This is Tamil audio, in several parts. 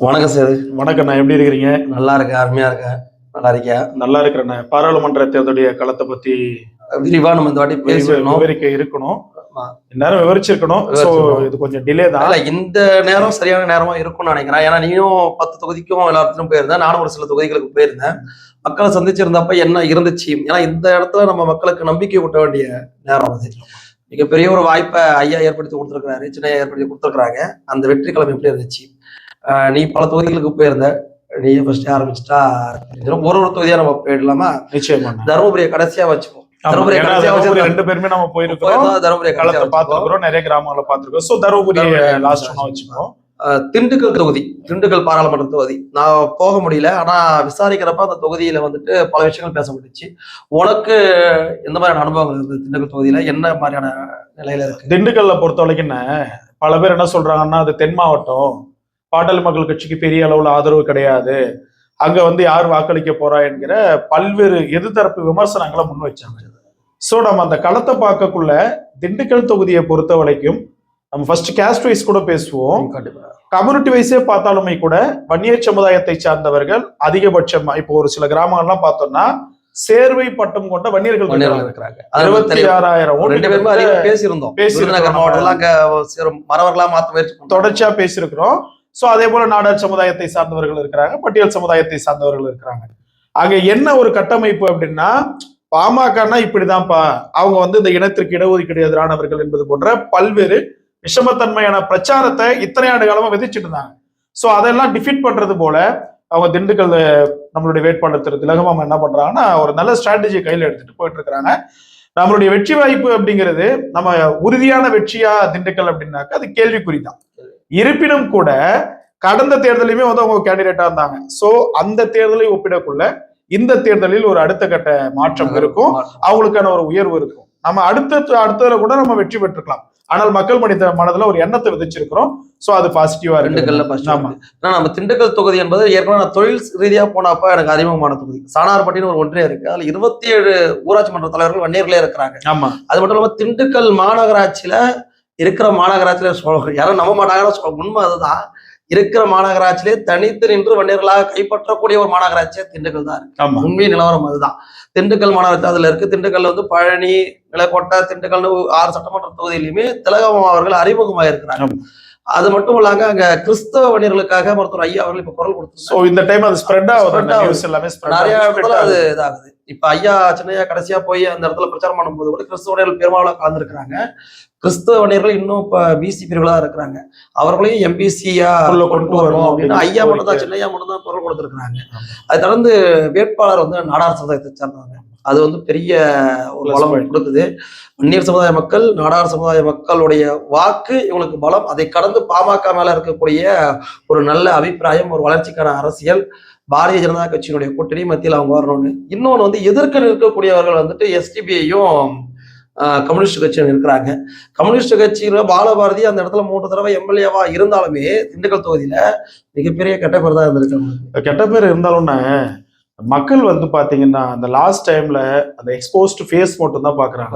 வணக்கம் சார். வணக்கண்ணா, எப்படி இருக்கிறீங்க? நல்லா இருக்கேன், அருமையா இருக்கேன். நல்லா இருக்கியா? நல்லா இருக்கிறேண்ணா. பாராளுமன்ற தேர்தலுடைய களத்தை பத்தி விரிவா நம்ம இந்த வாட்டி பேசிடணும். விவரிக்க இருக்கணும். இந்நேரம் விவரிச்சிருக்கணும். இது கொஞ்சம் டிலே தான். இந்த நேரம் சரியான நேரமா இருக்கும்னு நினைக்கிறேன். ஏன்னா நீயும் 10 தொகுதிக்கும் எல்லாத்துக்கும் போயிருந்தேன், நானும் ஒரு சில தொகுதிகளுக்கு போயிருந்தேன். மக்களை சந்திச்சிருந்தப்ப என்ன இருந்துச்சு, ஏன்னா இந்த இடத்துல நம்ம மக்களுக்கு நம்பிக்கை ஊட்ட வேண்டிய நேரம் அது. மிகப்பெரிய ஒரு வாய்ப்பை ஐயா ஏற்படுத்தி கொடுத்துருக்காரு, சின்ன ஏற்படுத்தி கொடுத்துருக்காங்க. அந்த வெற்றி கிழமை எப்படி இருந்துச்சு? நீ பல தொகுதிகளுக்கு போயிருந்த, நீ ஃபர்ஸ்ட் ஆரம்பிச்சுட்டா ஒரு தொகுதியா நம்ம போயிடலாமா? நிச்சயமா. தருமபுரியை கடைசியா வச்சுப்போம். ரெண்டு பேருமே நம்ம போயிருக்கோம், தருமபுரி களத்தை பார்த்துருக்கோம், நிறைய கிராமங்களை பார்த்துருக்கோம். சோ தருமபுரியை லாஸ்ட் வச்சுப்போம். திண்டுக்கல் தொகுதி, திண்டுக்கல் பாராளுமன்ற தொகுதி நான் போக முடியல. ஆனா விசாரிக்கிறப்ப அந்த தொகுதியில வந்துட்டு பல விஷயங்கள் பேசப்பட்டுச்சு. உனக்கு எந்த மாதிரியான அனுபவங்கள் இருந்தது? திண்டுக்கல் தொகுதியில என்ன மாதிரியான நிலையில இருக்கு? திண்டுக்கல்ல பொறுத்த வரைக்கும் பல பேர் என்ன சொல்றாங்கன்னா, அது தென் மாவட்டம், பாட்டாளி மக்கள் கட்சிக்கு பெரிய அளவுல ஆதரவு கிடையாது, அங்க யார் வாக்களிக்க போறா என்கிற பல்வேறு எதிர்த்தரப்பு விமர்சனங்களை முன் வச்சாங்க. சோ நம்ம அந்த களத்தை பார்க்கக்குள்ள திண்டுக்கல் தொகுதியை பொறுத்த வரைக்கும் நம்ம ஃபர்ஸ்ட் கேஸ்ட் வைஸ் கூட பேசுவோம். கம்யூனிட்டி வைஸே பார்த்தாலுமே கூட வன்னியர் சமுதாயத்தை சார்ந்தவர்கள் அதிகபட்சமா இப்போ ஒரு சில கிராமங்கள்லாம் பார்த்தோம்னா சேர்வை பட்டம் கொண்ட வன்னியர்கள் இருக்கிறாங்க. 26,000 பேசியிருந்தோம். தொடர்ச்சியா பேசியிருக்கிறோம். சோ அதே போல நாடார் சமுதாயத்தை சார்ந்தவர்கள் இருக்கிறாங்க, பட்டியல் சமுதாயத்தை சார்ந்தவர்கள் இருக்கிறாங்க. அங்க என்ன ஒரு கட்டமைப்பு அப்படின்னா, பாமகனா இப்படிதான்ப்பா, அவங்க இந்த இனத்திற்கு இடஒதுக்கீடு எதிரானவர்கள் என்பது போன்ற பல்வேறு விஷமத்தன்மையான பிரச்சாரத்தை இத்தனை ஆண்டு காலமா விதிச்சுட்டு இருந்தாங்க. சோ அதெல்லாம் டிஃபீட் பண்றது போல அவங்க திண்டுக்கல் நம்மளுடைய வேட்பாளர் திரு திலகமாமா என்ன பண்றாங்கன்னா, ஒரு நல்ல ஸ்ட்ராட்டஜியை கையில எடுத்துட்டு போயிட்டு இருக்கிறாங்க. நம்மளுடைய வெற்றி வாய்ப்பு அப்படிங்கிறது நம்ம உறுதியான வெற்றியா திண்டுக்கல் அப்படின்னாக்க அது கேள்விக்குறிதான். இருப்பினும் கூட கடந்த தேர்தலையுமே அவங்க கேண்டிடேட்டா இருந்தாங்க. சோ அந்த தேர்தலை ஒப்பிடக்குள்ள இந்த தேர்தலில் ஒரு அடுத்த கட்ட மாற்றம் இருக்கும், அவங்களுக்கான ஒரு உயர்வு இருக்கும். நம்ம அடுத்ததுல கூட நம்ம வெற்றி பெற்றுக்கலாம். ஆனால் மக்கள் மனதுல ஒரு எண்ணத்தை விதிச்சிருக்கிறோம். சோ அது பாசிட்டிவா இருக்கு. நம்ம திண்டுக்கல் தொகுதி என்பது ஏற்கனவே நான் தொழில் ரீதியா போனப்ப எனக்கு அறிமுகமான தொகுதி. சாணார்பட்டின்னு ஒரு ஒன்றியம் இருக்கு, அதுல 27 ஊராட்சி மன்ற தலைவர்கள் வன்னியர்களே இருக்கிறாங்க. ஆமா. அது மட்டும் இல்லாம திண்டுக்கல் மாநகராட்சியில இருக்கிற மாநகராட்சியில யாரும் நம்ப மாட்டாங்கன்னா உண்மை அதுதான். இருக்கிற மாநகராட்சியிலே தனித்து நின்று வன்னியர்களாக கைப்பற்றக்கூடிய ஒரு மாநகராட்சியா திண்டுக்கல் தான் இருக்கு. உண்மை நிலவரம் அதுதான். திண்டுக்கல் மாநகராட்சி அதுல இருக்கு. திண்டுக்கல்ல பழனி, நிலக்கோட்டை, திண்டுக்கல் 6 சட்டமன்ற தொகுதியிலுமே திலகமாமா அவர்கள் அறிமுகமாக இருக்கிறாங்க. அது மட்டும் இல்லாம அங்க கிறிஸ்தவ வன்னியர்களுக்காக மருத்துவர் ஐயா அவர்கள் இப்ப குரல் கொடுத்து இந்த டைம் அது ஸ்ப்ரெட் ஆகுது, நிறைய இடத்துல அது இதாகுது. இப்ப ஐயா சின்னையா கடைசியா போய் அந்த இடத்துல பிரச்சாரம் பண்ணும்போது கூட கிறிஸ்தவ வன்னியர்கள் பெரும்பாலும் கலந்துருக்கிறாங்க. கிறிஸ்தவ வன்னியர்கள் இன்னும் இப்ப பிசி பிரிவுகளா இருக்கிறாங்க, அவர்களையும் எம்பிசியா கொண்டு வரணும் அப்படின்னு ஐயா மட்டும் தான், சின்னையா மட்டும் தான் குரல் கொடுத்துருக்காங்க. அதை தொடர்ந்து வேட்பாளர் நாடார் சமுதாயத்தை சேர்ந்தவங்க, அது பெரிய ஒரு பலம் கொடுக்குது. வன்னியர் சமுதாய மக்கள், நாடார் சமுதாய மக்களுடைய வாக்கு இவங்களுக்கு பலம். அதை கடந்து பாமக மேல இருக்கக்கூடிய ஒரு நல்ல அபிப்பிராயம், ஒரு வளர்ச்சிக்கான அரசியல், பாரதிய ஜனதா கட்சியினுடைய கூட்டணி மத்தியில் அவங்க வரணும்னு. இன்னொன்னு எதிர்க்க நிற்கக்கூடியவர்கள் எஸ்டிபிஐயும் கம்யூனிஸ்ட் கட்சியும் இருக்கிறாங்க. கம்யூனிஸ்ட் கட்சியில பாலபாரதி அந்த இடத்துல 3 தடவை எம்எல்ஏவா இருந்தாலுமே திண்டுக்கல் தொகுதியில மிகப்பெரிய கெட்ட பேர் தான் இருந்திருக்காங்க. கெட்ட பேர் இருந்தாலும் மக்கள் பாத்தீங்கன்னா அந்த லாஸ்ட் டைம்ல அந்த எக்ஸ்போஸ்ட் ஃபேஸ் மட்டும் தான் பாக்குறாங்க.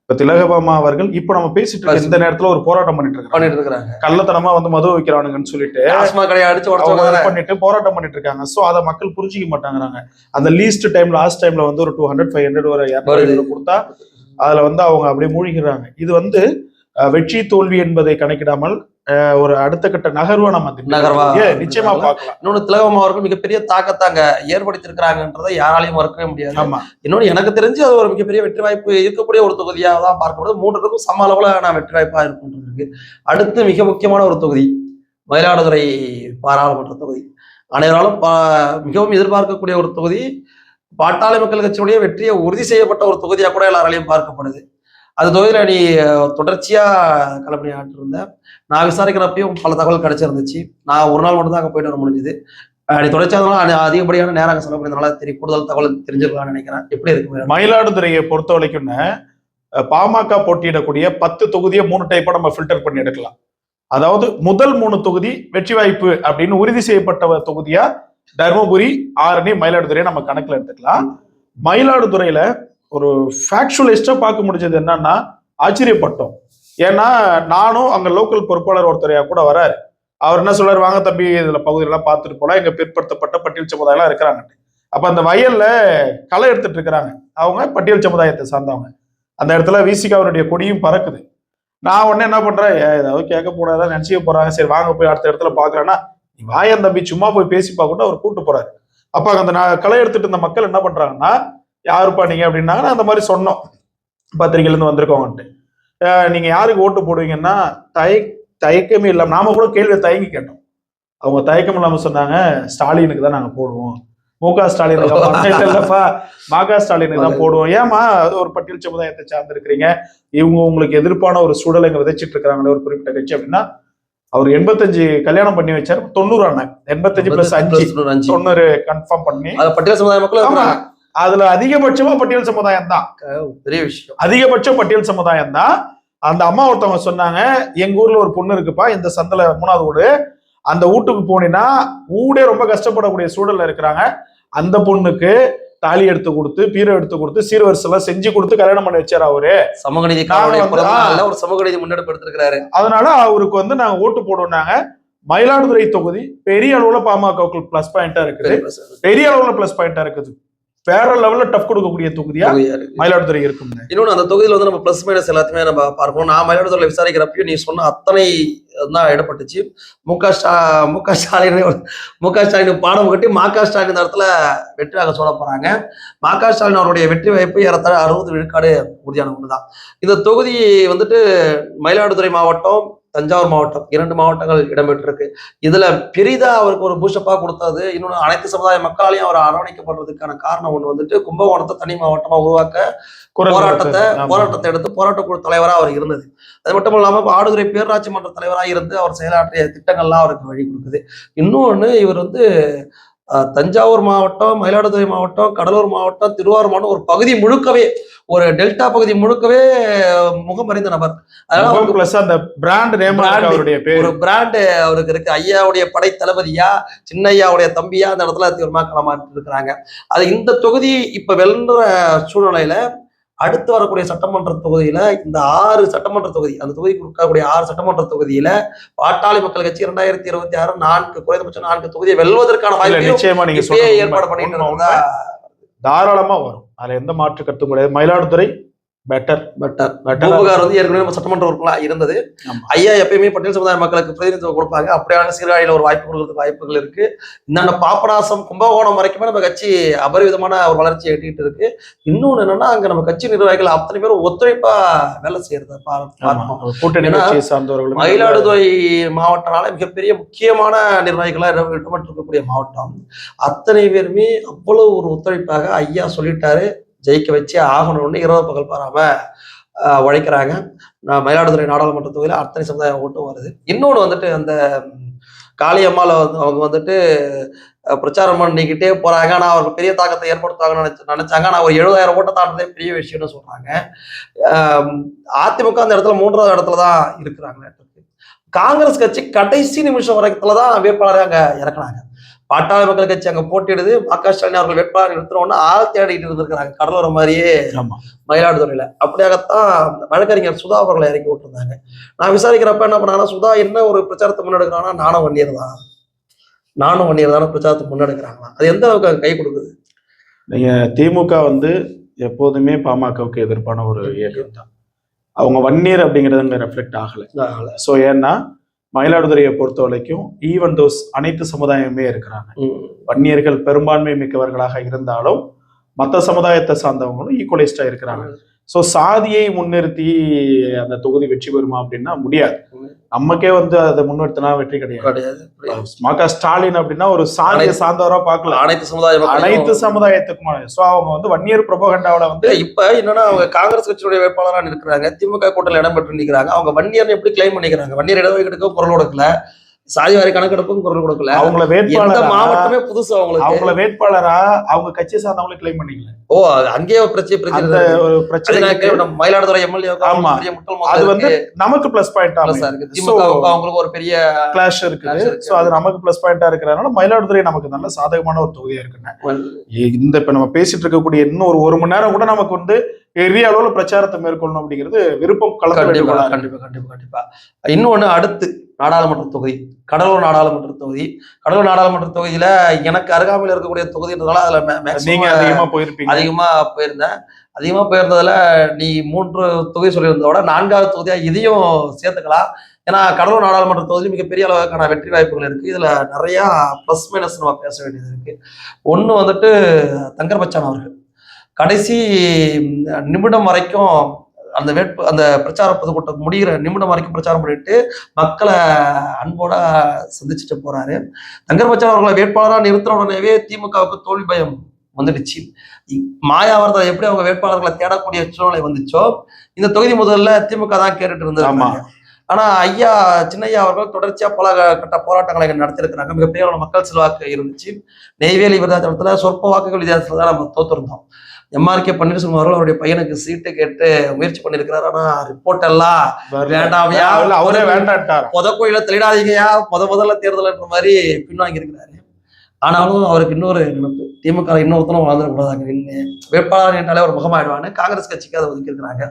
இப்ப திலகமாமா அவர்கள் இப்ப நம்ம பேசிட்டு இருக்க இந்த நேரத்துல ஒரு போராட்டம் பண்ணிட்டு இருக்காங்க. கள்ளத்தனமா மது வைக்கிறானுங்கன்னு சொல்லிட்டு பண்ணிட்டு போராட்டம் பண்ணிட்டு இருக்காங்க. சோ அதை மக்கள் புரிஞ்சிக்க மாட்டாங்கிறாங்க. அந்த லீஸ்ட் டைம் லாஸ்ட் டைம்ல ஒரு 200-500 ஒரு 200 கொடுத்தா அதுல அவங்க அப்படியே மூழ்கிறாங்க. இது வெற்றி தோல்வி என்பதை கணக்கிடாமல் ஒரு அடுத்த கட்ட நகர்வா நம்ம நிச்சயமா பார்க்கலாம். இன்னொன்னு திலகமாமா அவர்கள் மிகப்பெரிய தாக்கத்தை அங்க ஏற்படுத்திருக்கிறாங்கன்றதை யாராலையும் மறக்கவே முடியாது. இன்னொன்னு எனக்கு தெரிஞ்சு அது ஒரு மிகப்பெரிய வெற்றி வாய்ப்பு இருக்கக்கூடிய ஒரு தொகுதியா தான் பார்க்கப்படுது. 3க்கும் சம அளவுல நான் வெற்றி வாய்ப்பா இருக்குன்றது. அடுத்து மிக முக்கியமான ஒரு தொகுதி மயிலாடுதுறை பாராளுமன்ற தொகுதி. அனைவராலும் மிகவும் எதிர்பார்க்கக்கூடிய ஒரு தொகுதி. பாட்டாளி மக்கள் கட்சியினுடைய வெற்றியை உறுதி செய்யப்பட்ட ஒரு தொகுதியா கூட எல்லாராலையும் பார்க்கப்படுது. அது தொகுதியில நீ தொடர்ச்சியா களப்பணி ஆட்டிருந்தேன். நான் விசாரிக்கிறப்பையும் பல தகவல் கிடைச்சிருந்துச்சு. நான் ஒரு நாள் மட்டும் தான் அங்கே போயிட்டு வர முடிஞ்சுது. நீ தொடர்ச்சியாக அதிகப்படியான நேரம் அங்கே செலவு பண்ணதுனால கூடுதல் தகவல் தெரிஞ்சிருக்கலாம்னு நினைக்கிறேன். எப்படி இருக்கு மயிலாடுதுறையை பொறுத்த வரைக்கும் பாமக போட்டியிடக்கூடிய 10 தொகுதியை 3 டைப்பா நம்ம ஃபில்டர் பண்ணி எடுக்கலாம். அதாவது முதல் 3 தொகுதி வெற்றி வாய்ப்பு அப்படின்னு உறுதி செய்யப்பட்ட தொகுதியா தர்மபுரி, ஆரணி, மயிலாடுதுறையை நம்ம கணக்குல எடுத்துக்கலாம். மயிலாடுதுறையில ஒரு ஃபேக்சுவலிஸ்டா பார்க்க முடிஞ்சது என்னன்னா ஆச்சரியப்பட்டோம். ஏன்னா நானும் அங்க லோக்கல் பொறுப்பாளர் ஒருத்தரையா கூட வராரு. அவர் என்ன சொல்றாரு, வாங்க தம்பி இதுல பகுதியெல்லாம் பார்த்துட்டு போலாம், எங்க பிற்படுத்தப்பட்ட பட்டியல் சமுதாயம் எல்லாம் இருக்கிறாங்க. அப்ப அந்த வயல்ல களை எடுத்துட்டு இருக்கிறாங்க, அவங்க பட்டியல் சமுதாயத்தை சார்ந்தவங்க. அந்த இடத்துல விசிக அவருடைய கொடியும் பறக்குது. நான் உடனே என்ன பண்றேன், ஏதாவது கேட்க போடாதான் நினைச்சிக்க போறாங்க, சரி வாங்க போய் அடுத்த இடத்துல பாக்குறேன்னா, நீ வாயன் தம்பி சும்மா போய் பேசி பார்க்கணும் அவர் கூப்பிட்டு போறாரு. அப்ப அந்த களை எடுத்துட்டு இருந்த மக்கள் என்ன பண்றாங்கன்னா, யாருப்பா நீங்க அப்படின்னாங்க. அந்த மாதிரி சொன்னோம், பத்திரிகையில இருந்து வந்திருக்கோங்கன்ட்டு. நீங்க யாருக்கு ஓட்டு போடுவீங்கன்னா தயக்கமே இல்லாம, நாம கூட கேள்வியை தயங்கி கேட்டோம். அவங்க தயக்கம் இல்லாம சொன்னாங்க, ஸ்டாலினுக்கு தான் நாங்க போடுவோம், மு.க. ஸ்டாலின் இல்லப்பா ம.க. ஸ்டாலினுக்கு தான் போடுவோம். ஏமா அது ஒரு பட்டியல் சமுதாயத்தை சார்ந்து இருக்கிறீங்க, இவங்க உங்களுக்கு எதிர்ப்பான ஒரு சூழலை இங்க விதைச்சிட்டு இருக்காங்களே ஒரு குறிப்பிட்ட கட்சி அப்படின்னா. அவர் 85 கல்யாணம் பண்ணி வச்சாரு, 90 ஆன 85 + 5 90 கன்ஃபார்ம் பண்ணி பட்டியல் சமுதாய மக்கள் அதுல அதிகபட்சமா பட்டியல் சமுதாயம் தான், பெரிய விஷயம். அதிகபட்ச பட்டியல் சமுதாயம் தான். அந்த அம்மா ஒருத்தவங்க சொன்னாங்க, எங்க ஊர்ல ஒரு பொண்ணு இருக்குப்பா, இந்த சந்தில 3வது வீடு, அந்த வீட்டுக்கு போனீங்கன்னா ஊடே ரொம்ப கஷ்டப்படக்கூடிய சூழல்ல இருக்கிறாங்க, அந்த பொண்ணுக்கு தாலி எடுத்து கொடுத்து பீரோ எடுத்து கொடுத்து சீர்வரிசை எல்லாம் செஞ்சு கொடுத்து கல்யாணம் பண்ணி வச்சாரு அவரு. சமூகநீதி ஒரு சமூகநீதி முன்னெடுப்பு எடுத்திருக்கிறாரு. அதனால அவருக்கு வந்து நாங்க ஓட்டு போடுவோம்னாங்க. மயிலாடுதுறை தொகுதி பெரிய அளவுல பாமகவுக்கு பிளஸ் பாயிண்டா இருக்குது, பெரிய அளவுல பிளஸ் பாயிண்டா இருக்குது, வேற லெவல்ல டஃப் கொடுக்கக்கூடிய தொகுதியா மயிலாடுதுறை இருக்கும். இன்னொன்னு அந்த தொகுதியில வந்து நம்ம பிளஸ் மைனஸ் எல்லாத்தையுமே நம்ம பார்ப்போம். நான் மயிலாடுதுறையில விசாரிக்கிறப்பயும் நீ சொன்ன அத்தனை தான் இடப்பட்டுச்சு. மு.க. ஸ்டாலின் பாடம் கட்டி ம.க. ஸ்டாலின் இந்த இடத்துல வெற்றியாக சொல்ல போறாங்க. ம.க. ஸ்டாலின் அவருடைய வெற்றி வாய்ப்பு ஏறத்தாழ 60 விழுக்காடு உறுதியான ஒண்ணுதான். இந்த தொகுதி வந்துட்டு மயிலாடுதுறை மாவட்டம், தஞ்சாவூர் மாவட்டம், 2 மாவட்டங்கள் இடம்பெற்றிருக்கு. இதுல பெரிதா அவருக்கு ஒரு பூஷப்பா கொடுத்தது, இன்னொன்று அனைத்து சமுதாய மக்களாலையும் அவர் அரவணைக்கப்படுறதுக்கான காரணம் ஒண்ணு வந்துட்டு கும்பகோணத்தை தனி மாவட்டமா உருவாக்க போராட்டத்தை எடுத்து போராட்ட குழு தலைவராக அவர் இருந்தது. அது மட்டும் இல்லாம ஆடுதுறை பேரூராட்சி மன்ற தலைவராக இருந்து அவர் செயலாற்றிய திட்டங்கள்லாம் அவருக்கு வழி கொடுக்குது. இன்னொன்னு இவர் வந்து தஞ்சாவூர் மாவட்டம், மயிலாடுதுறை மாவட்டம், கடலூர் மாவட்டம், திருவாரூர் மாவட்டம் ஒரு பகுதி முழுக்கவே, ஒரு டெல்டா பகுதி முழுக்கவே முகமறிந்த நபர். அந்த பிராண்ட் நேம் ஒரு பிராண்ட் அவருக்கு இருக்கு. ஐயாவுடைய படை தளபதியா, சின்ன ஐயாவுடைய தம்பியா அந்த இடத்துல தீவிரமா களமாட்டு இருக்கிறாங்க. அது இந்த தொகுதி இப்ப வெல்ற சூழ்நிலையில அடுத்து வரக்கூடிய சட்டமன்ற தொகுதியில இந்த 6 சட்டமன்ற தொகுதி, அந்த தொகுதிக்கு இருக்கக்கூடிய 6 சட்டமன்ற தொகுதியில பாட்டாளி மக்கள் கட்சி 2026 4 குறைந்தபட்சம் 4 தொகுதியை வெல்வதற்கான வாய்ப்பு ஏற்பாடு பண்ணிட்டு தாராளமா வரும். அதுல எந்த மாற்று கருத்தும் கிடையாது. மயிலாடுதுறை பெட்டர் வந்து ஏற்கனவே சட்டமன்ற உறுப்பினரா இருந்தது. ஐயா எப்பயுமே பட்டியல் சமுதாய மக்களுக்கு பிரதிநிதித்துவம் கொடுப்பாங்க. அப்படியான சீர்காழியில ஒரு வாய்ப்பு கொடுக்கறதுக்கு வாய்ப்புகள் இருக்கு. இந்த பாபநாசம் கும்பகோணம் வரைக்குமே நம்ம கட்சி அபரிவிதமான ஒரு வளர்ச்சியை எட்டிட்டு இருக்கு. இன்னொன்னு என்னன்னா, அங்க நம்ம கட்சி நிர்வாகிகள் அத்தனை பேரும் ஒத்துழைப்பா வேலை செய்யறது மயிலாடுதுறை மாவட்டனால மிகப்பெரிய முக்கியமான நிர்வாகிகளா இடம்பெற்றிருக்கக்கூடிய மாவட்டம். அத்தனை பேருமே அவ்வளவு ஒரு ஒத்துழைப்பாக ஐயா சொல்லிட்டாரு, ஜெயிக்க வச்சு ஆகணும்னு இரவு பகல் பாராம உழைக்கிறாங்க. மயிலாடுதுறை நாடாளுமன்ற தொகுதியில அத்தனை சமுதாயம் ஓட்டும் வருது. இன்னொன்று வந்துட்டு அந்த காளியம்மால வந்து அவங்க வந்துட்டு பிரச்சாரம் பண்ணிக்கிட்டே போறாங்க. ஆனா அவருக்கு பெரிய தாக்கத்தை ஏற்படுத்துவாங்கன்னு நினைச்சாங்க. ஆனா ஒரு 70,000 ஓட்டை தாண்டதே பெரிய விஷயம்னு சொல்றாங்க. அதிமுக அந்த இடத்துல 3வது இடத்துலதான் இருக்கிறாங்க. காங்கிரஸ் கட்சி கடைசி நிமிஷம் வரைக்கும்தான் வேட்பாளரை அங்க இறக்குறாங்க. பாட்டாளி மக்கள் கட்சி அங்க போட்டிடுது, ம.க. ஸ்டாலின் அவர்கள் வேட்பாளர் நிறுத்தினோன்னா ஆள் தேடிட்டு இருந்திருக்கிறாங்க கடலூர் மாதிரியே மயிலாடுதுறையில. அப்படியாகத்தான் வழக்கறிஞர் சுதா அவர்களை இறக்கி விட்டுருந்தாங்க. நான் விசாரிக்கிறப்ப என்ன பண்ணாங்கன்னா, சுதா என்ன ஒரு பிரச்சாரத்தை முன்னெடுக்கிறாங்கன்னா, நானும் வன்னியர் தான் பிரச்சாரத்தை முன்னெடுக்கிறாங்களா? அது எந்த அளவுக்கு கை கொடுக்குது? நீங்க திமுக வந்து எப்போதுமே பாமகவுக்கு எதிர்ப்பான ஒரு இயக்கம் தான். அவங்க வன்னியர் அப்படிங்கிறது ரெஃப்ளெக்ட் ஆகல. ஸோ ஏன்னா மயிலாடுதுறையை பொறுத்த வரைக்கும் ஈவன் தோஸ் அனைத்து சமுதாயமே இருக்கிறாங்க. வன்னியர்கள் பெரும்பான்மை மிக்கவர்களாக இருந்தாலும் மற்ற சமுதாயத்தை சார்ந்தவங்களும் ஈக்குவலைஸ்டா இருக்கிறாங்க. ஸோ சாதியை முன்னிறுத்தி அந்த தொகுதி வெற்றி பெறுமா அப்படின்னா முடியாது. நமக்கே வந்து அதை முன்னிறுத்தினா வெற்றி கிடையாது. ம.க. ஸ்டாலின் அப்படின்னா ஒரு சாதியை சார்ந்தவரா பார்க்கல, அனைத்து சமுதாயத்துக்குமான. ஸோ அவங்க வந்து வன்னியர் புரோபகண்டாவில வந்து இப்ப என்னன்னா, அவங்க காங்கிரஸ் கட்சியுடைய வேட்பாளராக இருக்கிறாங்க, திமுக கூட்டத்தில் இடம்பெற்று நிற்கிறாங்க. அவங்க வன்னியர் எப்படி கிளைம் பண்ணிக்கிறாங்க? வன்னியர் இடஒதுக்கீடுக்கு குரல் கொடுக்கல, சாதிவாரி கணக்கெடுப்பும் குரல் கொடுக்கல, அவங்கள வேட்பாளர் மாவட்டமே புதுசு அவங்கள வேட்பாளரா அவங்க கட்சியை சார்ந்தவங்களே கிளைம் பண்ணிக்கல. அங்கேயே ஒரு பிரச்சனை மயிலாடுதுறை எம்எல்ஏ. அது வந்து நமக்கு பிளஸ் பாயிண்டா அவங்களுக்கு ஒரு பெரிய கிளாஷ் இருக்குது. சோ அது நமக்கு பிளஸ் பாயிண்டா இருக்கிறதுனால மயிலாடுதுறை நமக்கு நல்ல சாதகமான ஒரு தொகுதியா இருக்குங்க. இந்த இப்ப நம்ம பேசிட்டு இருக்கக்கூடிய இன்னும் ஒரு மணி நேரம் கூட நமக்கு வந்து பெரிய அளவுல பிரச்சாரத்தை மேற்கொள்ளணும் அப்படிங்கிறது விருப்பம் கலந்து. கண்டிப்பா. இன்னொன்னு அடுத்து நாடாளுமன்ற தொகுதி, கடலூர் நாடாளுமன்ற தொகுதி. கடலூர் நாடாளுமன்ற தொகுதியில எனக்கு அருகாமையில் இருக்கக்கூடிய தொகுதின்றதால அதுல நீங்க அதிகமா போயிருப்பீங்க. அதிகமா போயிருந்தேன். அதிகமா போயிருந்ததுல நீ 3 தொகுதி சொல்லியிருந்தோட 4வது தொகுதியா இதையும் சேர்த்துக்கலாம். ஏன்னா கடலூர் நாடாளுமன்ற தொகுதி மிகப்பெரிய அளவுக்கான வெற்றி வாய்ப்புகள் இருக்கு. இதுல நிறைய பிளஸ் மைனஸ் நம்ம பேச வேண்டியது இருக்கு. ஒண்ணு வந்துட்டு தங்கர் பச்சான் அவர்கள் கடைசி நிமிடம் வரைக்கும் அந்த பிரச்சார பொதுக்கூட்டம் முடிகிற நிமிடம் வரைக்கும் பிரச்சாரம் பண்ணிட்டு மக்களை அன்போட சந்திச்சுட்டு போறாரு. தங்கர் பச்சான் அவர்களை வேட்பாளராக நிறுத்தின உடனேவே திமுகவுக்கு தோல்வி பயம் வந்துடுச்சு. மாயாவரத்தை எப்படி அவங்க வேட்பாளர்களை தேடக்கூடிய சூழ்நிலை வந்துச்சோ இந்த தொகுதி முதல்ல திமுக தான் கேட்டுட்டு இருந்தாங்க. ஆனா ஐயா சின்னையா அவர்கள் தொடர்ச்சியா பல கட்ட போராட்டங்களை நடத்திருக்கிறாங்க. மிகப்பெரிய மக்கள் செல்வாக்கு இருந்துச்சு. நெய்வேலி விருதாச்சலத்துல சொற்ப வாக்குகள் வித்தியாசத்துல தான் நம்ம தோத்துருந்தோம். எம்ஆர்கே பன்னீர்செல்வம் அவர்கள் அவருடைய பையனுக்கு சீட்டு கேட்டு முயற்சி பண்ணிருக்கிறாரு. ஆனா ரிப்போர்ட் எல்லாம் வேண்டாமையா, அவரே வேண்டாட்டார், புதக்கோயில தெளிடாதீங்கயா, முதல்ல தேர்தல்ன்ற மாதிரி பின்வாங்கி இருக்கிறாரு. ஆனாலும் அவருக்கு இன்னொரு நினைப்பு, திமுக இன்னொருத்தனும் வளர்ந்துடக்கூடாதாங்க, நின்று வேட்பாளர் என்றாலே ஒரு முகமாயிடுவான்னு காங்கிரஸ் கட்சிக்கு அதை ஒதுக்கி இருக்கிறாங்க.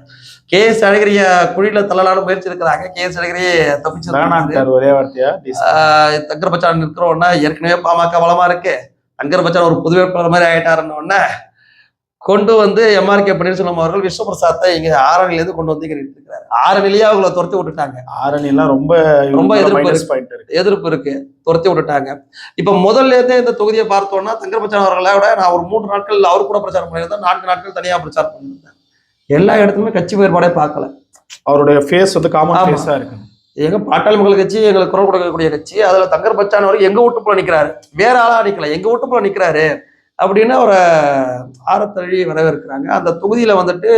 கே.எஸ். அழகிரிய குழியில தள்ளலான்னு முயற்சி இருக்கிறாங்க. கே.எஸ். அழகிரியே தப்பிச்சு ஒரே வார்த்தையா தங்கர் பச்சான் இருக்கிறோன்னா ஏற்கனவே பாமக பலமா இருக்கு, தங்கர் பச்சான் ஒரு புது வேட்பாளர் மாதிரி ஆயிட்டாருன்னு உடனே கொண்டு வந்து எம்ஆர்கே பன்னீர்செல்வம் அவர்கள் விஸ்வபிரசாத்தை இங்க ஆரணிலிருந்து கொண்டு வந்து இருக்கிறாரு. ஆரணிலேயே அவங்களை துரத்தி விட்டுட்டாங்க. ஆரணிலாம் ரொம்ப எதிர்ப்பு இருக்கு, துரத்தி விட்டுட்டாங்க. இப்ப முதல்ல இருந்தே இந்த தொகுதியை பார்த்தோம்னா தங்கர் பச்சான் அவர்களை விட நான் ஒரு 3 நாட்கள் அவர் கூட பிரச்சாரம் பண்ணியிருந்தேன், 4 நாட்கள் தனியா பிரச்சாரம் பண்ணியிருந்தேன். எல்லா இடத்துலயுமே கட்சி வேறுபாடே பார்க்கல. அவருடைய ஃபேஸ் வந்து காமன் ஃபேஸா இருக்கு. எங்க பாட்டாளி மக்கள் கட்சி எங்களுக்கு குரல் கொடுக்கக்கூடிய கட்சி, அதுல தங்கர் பச்சான் அவர்கள் எங்க வீட்டுக்குள்ள நிக்கிறாரு, வேற ஆளா நிக்கல, எங்க வீட்டுக்குள்ள நிக்கிறாரு அப்படின்னு அவரை ஆரத்தழி வரவேற்கிறாங்க. அந்த தொகுதியில வந்துட்டு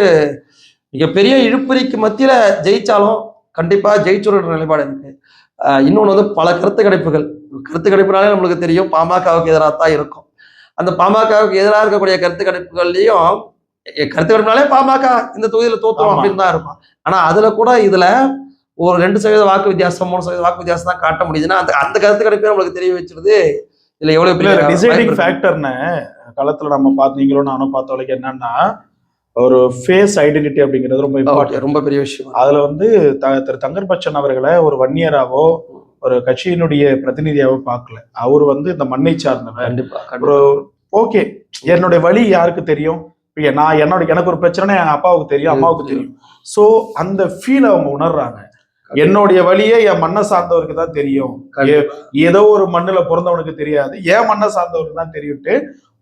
மிகப்பெரிய இழுப்பறிக்கு மத்தியில ஜெயிச்சாலும் கண்டிப்பா ஜெயிச்சுற நிலைப்பாடு இருக்கு. இன்னொன்று வந்து பல கருத்து கணிப்புனாலே நம்மளுக்கு தெரியும் பாமகவுக்கு எதிராக தான் இருக்கும். அந்த பாமகவுக்கு எதிராக இருக்கக்கூடிய கருத்து கணிப்புகள்லையும் கருத்து கணிப்புனாலே பாமக இந்த தொகுதியில தோத்துரும் அப்படின்னு தான் இருக்கும். ஆனா அதுல கூட இதுல ஒரு 2% வாக்கு வித்தியாசம் 3% வாக்கு வித்தியாசம் தான் காட்ட முடியுதுன்னா அந்த கருத்து கணிப்பை நம்மளுக்கு தெரிய வச்சிருது. இதுல எவ்வளவு பெரிய டிசைடிங் ஃபேக்டர்னு களத்துல நம்ம நீங்களும் நானும் பார்த்த வரைக்கும் என்னன்னா ஒரு ஃபேஸ் ஐடென்டிட்டி அப்படிங்கிறது ரொம்ப இம்பார்ட்டன்ட், ரொம்ப பெரிய விஷயம். அதுல வந்து திரு தங்கர் பச்சன் அவர்களை ஒரு வன்னியராவோ ஒரு கட்சியினுடைய பிரதிநிதியாவோ பார்க்கல. அவர் வந்து இந்த மண்ணை சார்ந்தவர். ஒரு ஓகே, என்னுடைய வழி யாருக்கு தெரியும், நான் எனக்கு ஒரு பிரச்சனை எங்க அப்பாவுக்கு தெரியும், அம்மாவுக்கு தெரியும். சோ அந்த ஃபீல் அவங்க உணர்றாங்க. என்னுடைய வழியே என் மண்ணை சார்ந்தவருக்கு தான் தெரியும், ஏதோ ஒரு மண்ணுல பிறந்தவனுக்கு தெரியாது, ஏன் மண்ணை சார்ந்தவருக்கு தான் தெரியும்ட்டு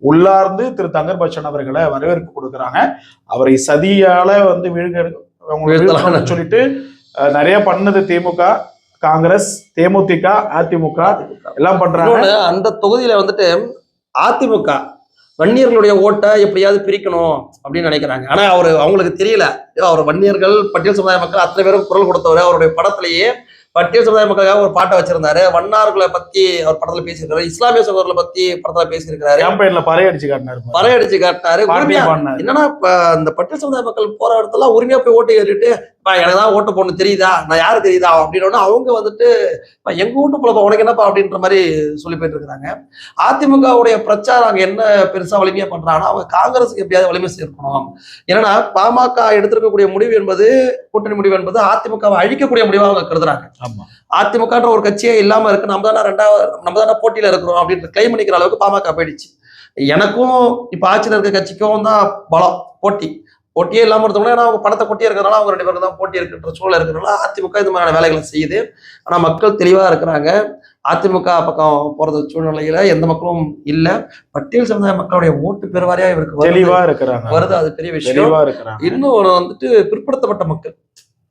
உள்ளார்ந்து திரு தங்கர் பச்சன் அவர்களை வரவேற்பு கொடுக்குறாங்க. அவரை சதியால வந்து வீழ்க சொல்லிட்டு நிறைய பண்ணது திமுக, காங்கிரஸ், தேமுதிக, அதிமுக எல்லாம் பண்றாங்க. அந்த தொகுதியில வந்துட்டு அதிமுக வன்னியர்களுடைய ஓட்டை எப்படியாவது பிரிக்கணும் அப்படின்னு நினைக்கிறாங்க. ஆனா அவங்களுக்கு தெரியல, அவர் வன்னியர்கள் பட்டியல் சமுதாய மக்கள் அத்தனை பேரும் குரல் கொடுத்தவர். அவருடைய படத்திலேயே பட்டியல் சமுதாய மக்களுக்காக ஒரு பாட்டை வச்சிருந்தாரு. வண்ணார்களை பத்தி அவர் படத்துல பேசியிருக்காரு, இஸ்லாமிய சகோதரர்களை பத்தி படத்துல பேசியிருக்காரு, பறையடிச்சு காட்டினாரு. என்னன்னா இந்த பட்டியல் சமுதாய மக்கள் போற இடத்துல உரிமையா போய் ஓட்டு ஏறிட்டு எனக்கு தான் ஓட்டு போடணும் தெரியுதா, நான் யாரு தெரியுதா அப்படின்னு அவங்க வந்துட்டு எங்க வீட்டு போல உனக்கு என்னப்பா அப்படின்ற மாதிரி சொல்லி போயிட்டு இருக்கிறாங்க. அதிமுகவுடைய பிரச்சாரம் அங்க என்ன பெருசா வலிமையா பண்றாங்கன்னா அவங்க காங்கிரஸுக்கு எப்படியாவது வலிமை சேர்க்கணும். ஏன்னா பாமக எடுத்திருக்கக்கூடிய முடிவு என்பது, கூட்டணி முடிவு என்பது அதிமுகவை அழிக்கக்கூடிய முடிவா அவங்க கருதுறாங்க. அதிமுகன்ற ஒரு கட்சியே இல்லாம இருக்கு, நம்ம தானே போட்டியில இருக்கிறோம் அப்படின்னு கிளைம் பண்ணிக்கிற அளவுக்கு பாமக போயிடுச்சு. எனக்கும் இப்ப ஆட்சியில் இருக்க கட்சிக்கும் தான் பலம், போட்டியே இல்லாம இருந்தவங்க, ஏன்னா அவங்க பணத்தை கொட்டியே இருக்கிறதுனால அவங்க 2 பேரும் தான் போட்டி இருக்குன்ற சூழல் இருக்கிறதுனால அதிமுக இது மாதிரியான வேலைகளை செய்யுது. ஆனா மக்கள் தெளிவா இருக்கிறாங்க. அதிமுக பக்கம் போறது சூழ்நிலையில எந்த மக்களும் இல்ல. பட்டியல் சமுதாய மக்களுடைய ஓட்டு பெருவாரியா இவருக்கு தெளிவா இருக்கிறாங்க வருது, அது பெரிய விஷயம். இன்னும் வந்துட்டு பிற்படுத்தப்பட்ட மக்கள்,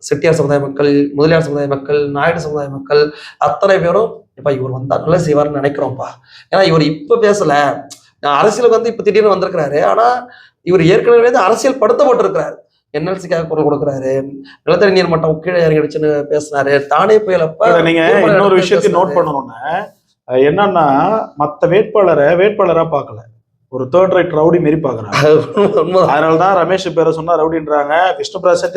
செட்டியார் சமுதாய மக்கள், முதலியார் சமுதாய மக்கள், நாயுடு சமுதாய மக்கள் அத்தனை பேரும் இப்ப இவர் வந்தா நல்லா செய்வார்னு நினைக்கிறோம்ப்பா. ஏன்னா இவர் இப்ப பேசல, அரசியலுக்கு வந்து இப்ப திடீர்னு வந்திருக்கிறாரு. ஆனா இவர் ஏற்கனவே அரசியல் படுத்தப்பட்டிருக்கிறாரு. என்எல்சிக்காக குரல் கொடுக்குறாரு, நிலத்தடி நீர் மட்டம் கீழே இறங்கிடுச்சுன்னு பேசினாரு. தானே புயலப்ப நீங்க இன்னொரு விஷயத்தையும் நோட் பண்ணணும்னா என்னன்னா மத்த வேட்பாளரா பார்க்கல, ஒரு தேர்ட் ரைட் ரவுடி மாரி பாக்குறாங்க. அதனாலதான் ரமேஷ் பேரை சொன்னா ரவுடின்றாங்க. விஷ்ணு பிரசாத்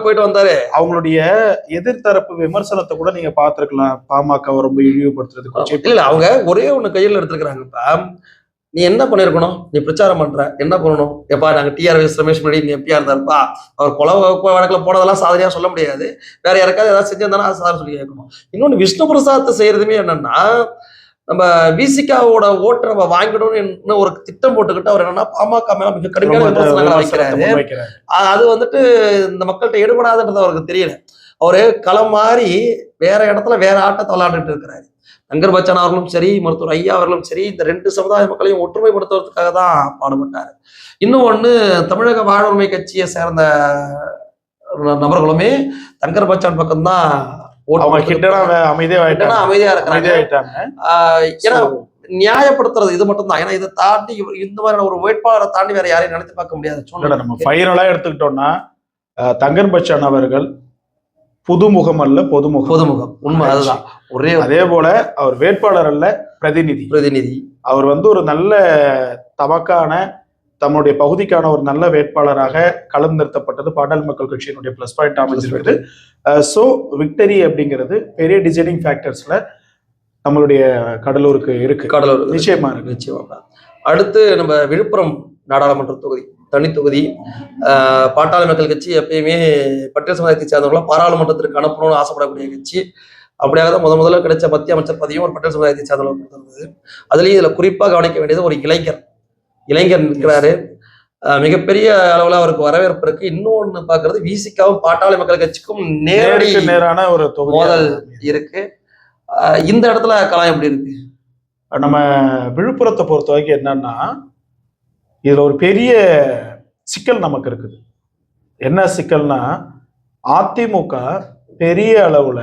போயிட்டு வந்தாரு. அவங்களுடைய எதிர்த்தரப்பு விமர்சனத்தை கூட நீங்க பாத்துருக்கலாம். பாமக ரொம்ப இழிவுபடுத்துறதுக்கு இல்ல, அவங்க ஒரே ஒண்ணு கையில் எடுத்துருக்காங்க. இப்ப நீ என்ன பண்ணிருக்கணும், நீ பிரச்சாரம் பண்ற என்ன பண்ணணும், எப்பா நாங்க டிஆர்எஸ் ரமேஷ் மணி நீ எம்பியா இருந்தாருப்பா, அவர் கொலை வழக்குல போனதெல்லாம் சாதனையா சொல்ல முடியாது, வேற யாருக்காவது ஏதாவது செஞ்சிருந்தானா அது சாதனை சொல்லி கேட்கணும். இன்னொன்னு விஷ்ணு பிரசாத் செய்யறதுமே என்னன்னா, நம்ம விசிகாவோட ஓட்டு நம்ம வாங்கிடணும்னு ஒரு திட்டம் போட்டுக்கிட்டு அவர் என்னன்னா பாமக மேல மிக கடுமையான விமர்சனங்களை வைக்கிறாரு. அது வந்துட்டு இந்த மக்கள்கிட்ட எடுபடாதுன்றது அவருக்கு தெரியல. அவரு களம் மாறி வேற இடத்துல வேற ஆட்டத்தை விளையாண்டுட்டு இருக்கிறாரு. தங்கர் பச்சான் அவர்களும் சரி, மருத்துவர் ஐயா அவர்களும் சரி, இந்த 2 சமுதாய மக்களையும் ஒற்றுமைப்படுத்துவதற்காக தான் பாடுபட்டாரு. இன்னும் ஒண்ணு, தமிழக வாழ்வுரிமை கட்சியை சேர்ந்த நபர்களுமே தங்கர் பச்சான் பக்கம்தான் அமைதியா இருக்காங்க. ஏன்னா நியாயப்படுத்துறது இது மட்டும் தான். ஏன்னா இதை தாண்டி இந்த மாதிரியான ஒரு வேட்பாளரை தாண்டி வேற யாரையும் நினைத்து பார்க்க முடியாது. நம்ம ஃபைனலா எடுத்துக்கிட்டோம்னா தங்கர் பச்சான் அவர்கள் புதுமுகம் அல்ல பொதுமுகம். உண்மை அதுதான். அதே போல அவர் வேட்பாளர் அல்ல, பிரதிநிதி. அவர் ஒரு நல்ல தமக்கான தம்முடைய பகுதிக்கான ஒரு நல்ல வேட்பாளராக களம் நிறுத்தப்பட்டது பாட்டாளி மக்கள் கட்சியினுடைய பிளஸ் பாயிண்ட் அமைஞ்சிருக்கு. ஸோ விக்டரி அப்படிங்கிறது பெரிய டிசைடிங் ஃபேக்டர்ஸ்ல நம்மளுடைய கடலூருக்கு இருக்கு. நிச்சயமா இருக்கு. நிச்சயமா. அடுத்து நம்ம விழுப்புரம் நாடாளுமன்ற தொகுதி தனி தொகுதி. பாட்டாளி மக்கள் கட்சி எப்பயுமே பட்டியல் சமுதாயத்தை சேர்ந்தவங்கள பாராளுமன்றத்திற்கு அனுப்பணும்னு ஆசைப்படக்கூடிய கட்சி. அப்படியாக தான் முதல்ல கிடைச்ச மத்திய அமைச்சர் பதவியும் ஒரு பட்டியல் சமுதாயத்தை சேர்ந்தவங்க கொடுத்திருந்தது. அதுலயும் இதுல குறிப்பா கவனிக்க வேண்டியது ஒரு இளைஞர் நிற்கிறாரு. மிகப்பெரிய அளவுல அவருக்கு வரவேற்பு இருக்கு. இன்னொன்னு பாக்குறது விசிகாவும் பாட்டாளி மக்கள் கட்சிக்கும் நேரான ஒரு மோதல் இருக்கு. இந்த இடத்துல களம் எப்படி இருக்கு? நம்ம விழுப்புரத்தை பொறுத்த வரைக்கும் என்னன்னா, இதுல ஒரு பெரிய சிக்கல் நமக்கு இருக்குது. என்ன சிக்கல்னா, அதிமுக பெரிய அளவுல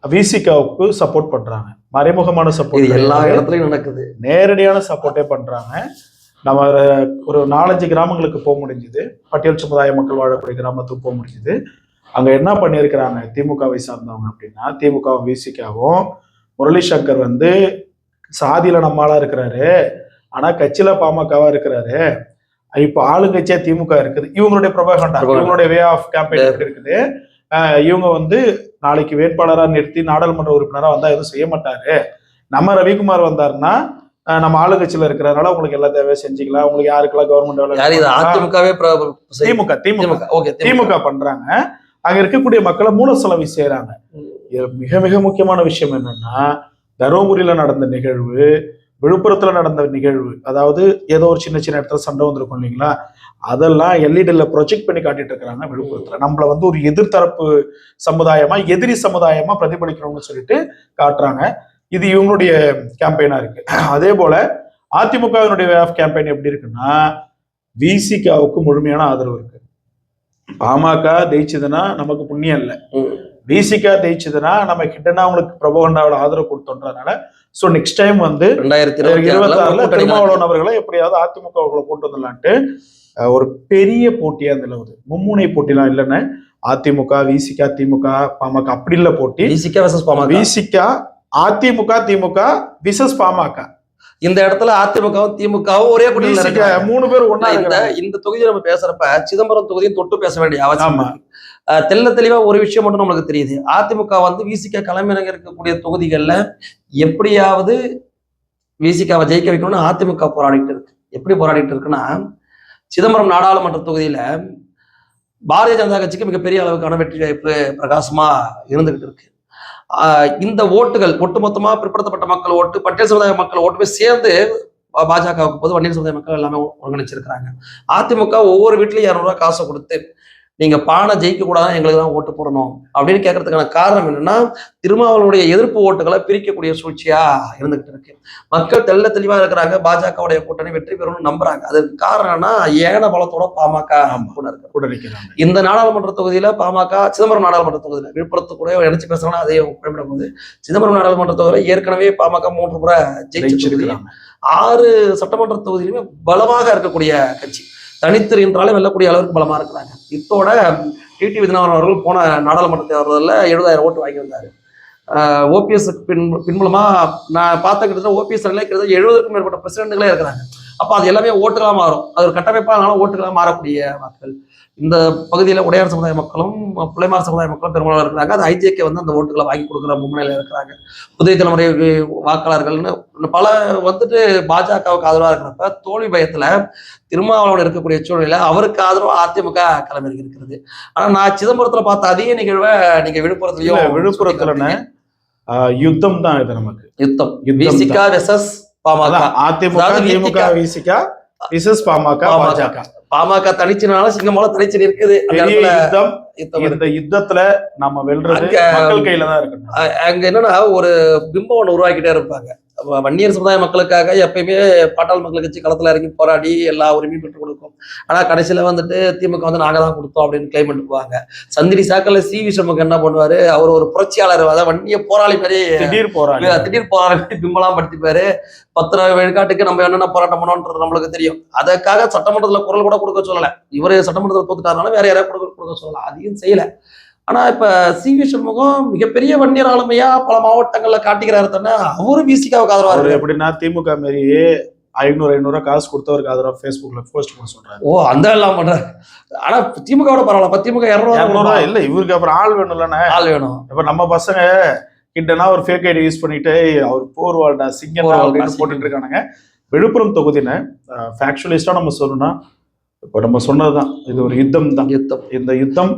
விசிகாவுக்கு சப்போர்ட் பண்றாங்க. மறைமுகமான சப்போர்ட் எல்லா இடத்துலயும் நடக்குது. நேரடியான சப்போர்ட்டே பண்றாங்க. நம்ம ஒரு 4-5 கிராமங்களுக்கு போக முடிஞ்சுது. பட்டியல் சமுதாய மக்கள் வாழக்கூடிய கிராமத்துக்கு போக முடிஞ்சுது. அங்க என்ன பண்ணியிருக்கிறாங்க திமுகவை சார்ந்தவங்க அப்படின்னா, திமுகவும் விசிகாவும் முரளி சங்கர் சாதியில நம்மளா இருக்கிறாரு, ஆனா கட்சியில பாமகவா இருக்கிறாரு, இப்ப ஆளுங்கட்சியா திமுக இருக்குது. இவங்களுடைய ப்ரொபகண்டா, இவங்களுடைய வே ஆஃப் கேம்பெயின் இருக்குது. இவங்க நாளைக்கு வேட்பாளரா நிறுத்தி நாடாளுமன்ற உறுப்பினரா வந்தா எதுவும் செய்ய மாட்டாரு. நம்ம ரவிக்குமார் வந்தாருன்னா நம்ம ஆளுங்கட்சியில இருக்கிறதுனால உங்களுக்கு எல்லா தேவையும் செஞ்சுக்கலாம், உங்களுக்கு யாருக்கெல்லாம் கவர்மெண்ட் திமுக பண்றாங்க. அங்க இருக்கக்கூடிய மக்களை மூல செலவு செய்யறாங்க. மிக மிக முக்கியமான விஷயம் என்னன்னா, தருமபுரியில நடந்த நிகழ்வு, விழுப்புரத்துல நடந்த நிகழ்வு, அதாவது ஏதோ ஒரு சின்ன சின்ன இடத்துல சண்டை வந்திருக்கும் இல்லைங்களா, அதெல்லாம் எல்இடில ப்ரொஜெக்ட் பண்ணி காட்டிட்டு இருக்கிறாங்க. விழுப்புரத்துல நம்மள ஒரு எதிர்த்தரப்பு சமுதாயமா, எதிரி சமுதாயமா பிரதிபலிக்கணும்னு சொல்லிட்டு காட்டுறாங்க. இது இவங்களுடைய கேம்பெயினா இருக்கு. அதே போல அதிமுகவினுடைய வே ஆஃப் கேம்பெயின் எப்படி இருக்குன்னா, விசிகாவுக்கு முழுமையான ஆதரவு இருக்கு. பாமக ஜெயிச்சதுன்னா நமக்கு புண்ணியம் இல்லை, விசிகா ஜெயிச்சதுன்னா நம்ம கிட்டனா அவங்களுக்கு பிரபகண்டாவோட ஆதரவு கொடுத்தோன்றதுனால சோ நெக்ஸ்ட் டைம் 2026 திருமாவளவன் அவர்களை எப்படியாவது அதிமுக அவர்களை கூட்டு வந்துடலான்ட்டு ஒரு பெரிய போட்டியா நிலவுது. மும்முனை போட்டிலாம் இல்லைன்னு, அதிமுக விசிகா திமுக பாமக அப்படி இல்ல போட்டி. விசிகா அதிமுக திமுக விசஸ் பாமக. இந்த இடத்துல அதிமுகவும் திமுகவும் ஒரே கூட்டணியில 3 பேர் ஒண்ணா. இந்த தொகுதியை நம்ம பேசுறப்ப சிதம்பரம் தொகுதியும் தொட்டு பேச வேண்டிய அவசியம். தெல்ல தெளிவா ஒரு விஷயம் மட்டும் நம்மளுக்கு தெரியுது. அதிமுக விசிக களமிறங்க இருக்கக்கூடிய தொகுதிகள்ல எப்படியாவது விசிகாவை ஜெயிக்க வைக்கணும்னு அதிமுக போராடிட்டு இருக்கு. எப்படி போராடிட்டு இருக்குன்னா, சிதம்பரம் நாடாளுமன்ற தொகுதியில பாரதிய ஜனதா கட்சிக்கு மிகப்பெரிய அளவுக்கான வெற்றி வாய்ப்பு பிரகாசமா இருந்துகிட்டு இருக்கு. இந்த ஓட்டுகள் ஒட்டுமொத்தமா பிற்படுத்தப்பட்ட மக்கள் ஓட்டு, பட்டியல் சமுதாய மக்கள் ஓட்டு போய் சேர்ந்து பாஜகவுக்கு போது வன்னியர் சமுதாய மக்கள் எல்லாமே ஒருங்கிணைச்சிருக்கிறாங்க. அதிமுக ஒவ்வொரு வீட்லயும் 200 ரூபாய் காசை கொடுத்து நீங்க பானை ஜெயிக்க கூடாதான் எங்களுக்கு தான் ஓட்டு போடணும் அப்படின்னு கேட்கறதுக்கான காரணம் என்னன்னா, திருமாவளவனுடைய எதிர்ப்பு ஓட்டுகளை பிரிக்கக்கூடிய சூழ்ச்சியா இருந்துகிட்டு இருக்கு. மக்கள் தெளிவா இருக்கிறாங்க, பாஜகவுடைய கூட்டணி வெற்றி பெறும்னு நம்புறாங்க. அதுக்கு காரணம்னா ஏன பலத்தோட பாமக கூட இருக்கிறாங்க. இந்த நாடாளுமன்ற தொகுதியில பாமக சிதம்பரம் நாடாளுமன்ற தொகுதியில விழுப்புரத்து கூட நினைச்சு பேசுறாங்கன்னா அதே குறிப்பிடும் போது சிதம்பரம் நாடாளுமன்ற தொகுதியில ஏற்கனவே பாமக 3 முறை ஜெயிச்சிருக்காங்க. 6 சட்டமன்ற தொகுதியிலுமே பலமாக இருக்கக்கூடிய கட்சி, தனித்து என்றாலே வெல்லக்கூடிய அளவுக்கு பலமா இருக்கிறாங்க. இத்தோட டிடி விதினவரன் அவர்கள் போன நாடாளுமன்ற தேர்தலில் 70,000 ஓட்டு வாங்கி வந்தாரு. ஓபிஎஸ் பின்புலமா நான் பார்த்த கிட்டத்தட்ட ஓபிஎஸ் கிட்டத்தட்ட 70க்கும் மேற்பட்ட பிரசிடென்ட்களே இருக்கிறாங்க. அப்ப அது எல்லாமே ஓட்டுகளா மாறும். அது ஒரு கட்டமைப்பாக ஓட்டுகளா மாறக்கூடிய மக்கள். இந்த பகுதியில உடையார் சமுதாய மக்களும் பிள்ளைமார் சமுதாய மக்களும் பெரும்பாலும் இருக்கிறாங்க. அது ஐஜேகே வந்து அந்த ஓட்டுகளை வாங்கி கொடுக்குற முன்னிலையில இருக்கிறாங்க. புதிய தலைமுறை வாக்காளர்கள்னு பல வந்துட்டு பாஜகவுக்கு ஆதரவா இருக்கிறப்ப தோல்வி பயத்துல திருமாவளவன் இருக்கக்கூடிய சூழ்நிலை அவருக்கு ஆதரவா அதிமுக களமிறங்கி இருக்கிறது. ஆனா நான் சிதம்பரத்துல பார்த்த அதே நிகழ்வை நீங்க விழுப்புரத்துல யுத்தம் தான் இது நமக்கு. யுத்தம் விசிகா வெர்சஸ் பாமக. அதிமுக திமுக விசிகா விசஸ் பாமக பாஜக. பாமக தனிச்சுனால சிங்கமால தனிச்சு இருக்குது. இந்த யுத்தத்துல நம்ம வெல்றது மக்கள் கையில தான் இருக்கு. அங்க என்னன்னா ஒரு பிம்பம் ஒண்ணு உருவாக்கிட்டே இருப்பாங்க. வன்னியர் சமுதாய மக்களுக்காக எப்பயுமே பாட்டாளி மக்கள் கட்சி களத்துல இறங்கி போராடி எல்லா உரிமையும் பெற்றுக் கொடுக்கும். ஆனா கடைசியில வந்துட்டு திமுக வந்து நாங்க தான் கொடுத்தோம் அப்படின்னு கிளைம் பண்ணிட்டு போவாங்க. சந்திரி சாக்கல்ல சி.வி. சண்முகம் என்ன பண்ணுவாரு, அவர் ஒரு புரட்சியாளர், அதாவது வன்னிய போராளி மாதிரி திடீர் போராளி பிம்பலாம் படுத்திப்பாரு. 10 விழுக்காட்டுக்கு நம்ம என்னென்ன போராட்டம் பண்ணோன்றது நம்மளுக்கு தெரியும். அதற்காக சட்டமன்றத்துல குரல் கூட கொடுக்க சொல்லல. இவரு சட்டமன்றத்தில் தோத்துட்டாருனால வேற யாராவது கொடுக்க சொல்லலாம், அதையும் செய்யல. ஆனா இப்ப சி.வி. சண்முகம் மிகப்பெரிய வன்னியர் ஆளுமையா பல மாவட்டங்கள்ல காட்டுகிறாரு தானே. அவரும் விசிகாவுக்கு ஆதரவா எப்படின்னா திமுக மாரியே 500 காசு கொடுத்தவருக்கு ஆதரவா Facebookல போஸ்ட் பண்ண சொல்றாரு. ஓ அந்த எல்லாம் பண்றாரு. ஆனா திமுகவோட பரவாயில்ல. திமுக 200 இல்ல, இவருக்கு அப்புறம் ஆள் வேணும்ல. ஆள் வேணும். இப்ப நம்ம பசங்க கிட்டனா ஒரு ஃபேக் ஐடி யூஸ் பண்ணிட்டு அவர் போர்வால்டா சிங்கம் அப்படின்னு போட்டுட்டு இருக்கானுங்க. விழுப்புரம் தொகுதியில ஃபேக்சுவலிஸ்டா நம்ம சொல்லணும்னா இப்ப நம்ம சொன்னதுதான், இது ஒரு யுத்தம் தான். இந்த யுத்தம்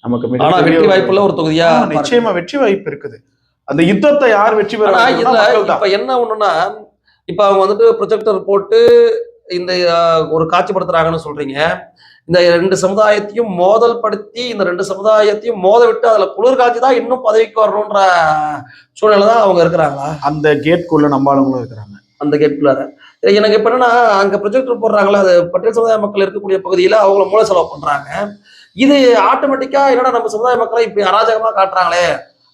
நமக்கு வெற்றி வாய்ப்புள்ள ஒரு தொகுதியா நிச்சயமா வெற்றி வாய்ப்பு இருக்குது. அந்த யுத்தத்தை யார் வெற்றி பெறாங்க? இப்ப என்ன ஒண்ணுன்னா, இப்ப அவங்க வந்துட்டு ப்ரொஜெக்டர் போட்டு இந்த ஒரு காட்சிப்படுத்துறாங்கன்னு சொல்றீங்க. இந்த 2 சமுதாயத்தையும் மோதல் படுத்தி இந்த 2 சமுதாயத்தையும் மோத விட்டு அதுல குளிர் காட்சி தான் இன்னும் பதவிக்கு வரணும்ன்ற சூழ்நிலை தான் அவங்க இருக்கிறாங்களா? அந்த கேட்குள்ள நம்பாளங்களும் இருக்கிறாங்க. அந்த கேட்குள்ளார எனக்கு இப்ப என்னன்னா, அங்க ப்ரொஜெக்டர் போடுறாங்களா, அது பட்டியல் சமுதாய மக்கள் இருக்கக்கூடிய பகுதியில அவங்கள மூல செலவு பண்றாங்க. இது ஆட்டோமேட்டிக்கா என்னடா நம்ம சமுதாய மக்களை இப்படி அராஜகமா காட்டுறாங்களே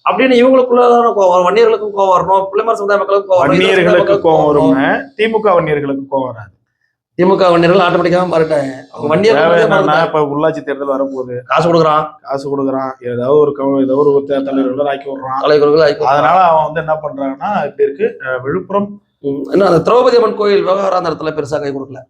அப்படின்னு இவங்களுக்குள்ளதான கோவம். வன்னியர்களுக்கும் கோவம் வரணும், பிள்ளைமார் சமுதாய மக்களுக்கும் கோவம், வன்னியர்களுக்கு கோவம் வரும். திமுக வன்னியர்களுக்கு கோவம் வராது. திமுக வன்னியர்கள் ஆட்டோமேட்டிக்கா மாறிட்டாங்க. வன்னியர்கள் இப்ப உள்ளாட்சி தேர்தல் வரும்போது காசு கொடுக்குறான், ஏதோ ஒரு தலைவர்கள் ஆக்கி விடுறான். அதனால அவன் வந்து என்ன பண்றாங்கன்னா, இப்படி இருக்கு விழுப்புரம் என்ன அந்த திரௌபதி அம்மன் கோயில் விவகாரம் அந்த இடத்துல பெருசா கை கொடுக்கல.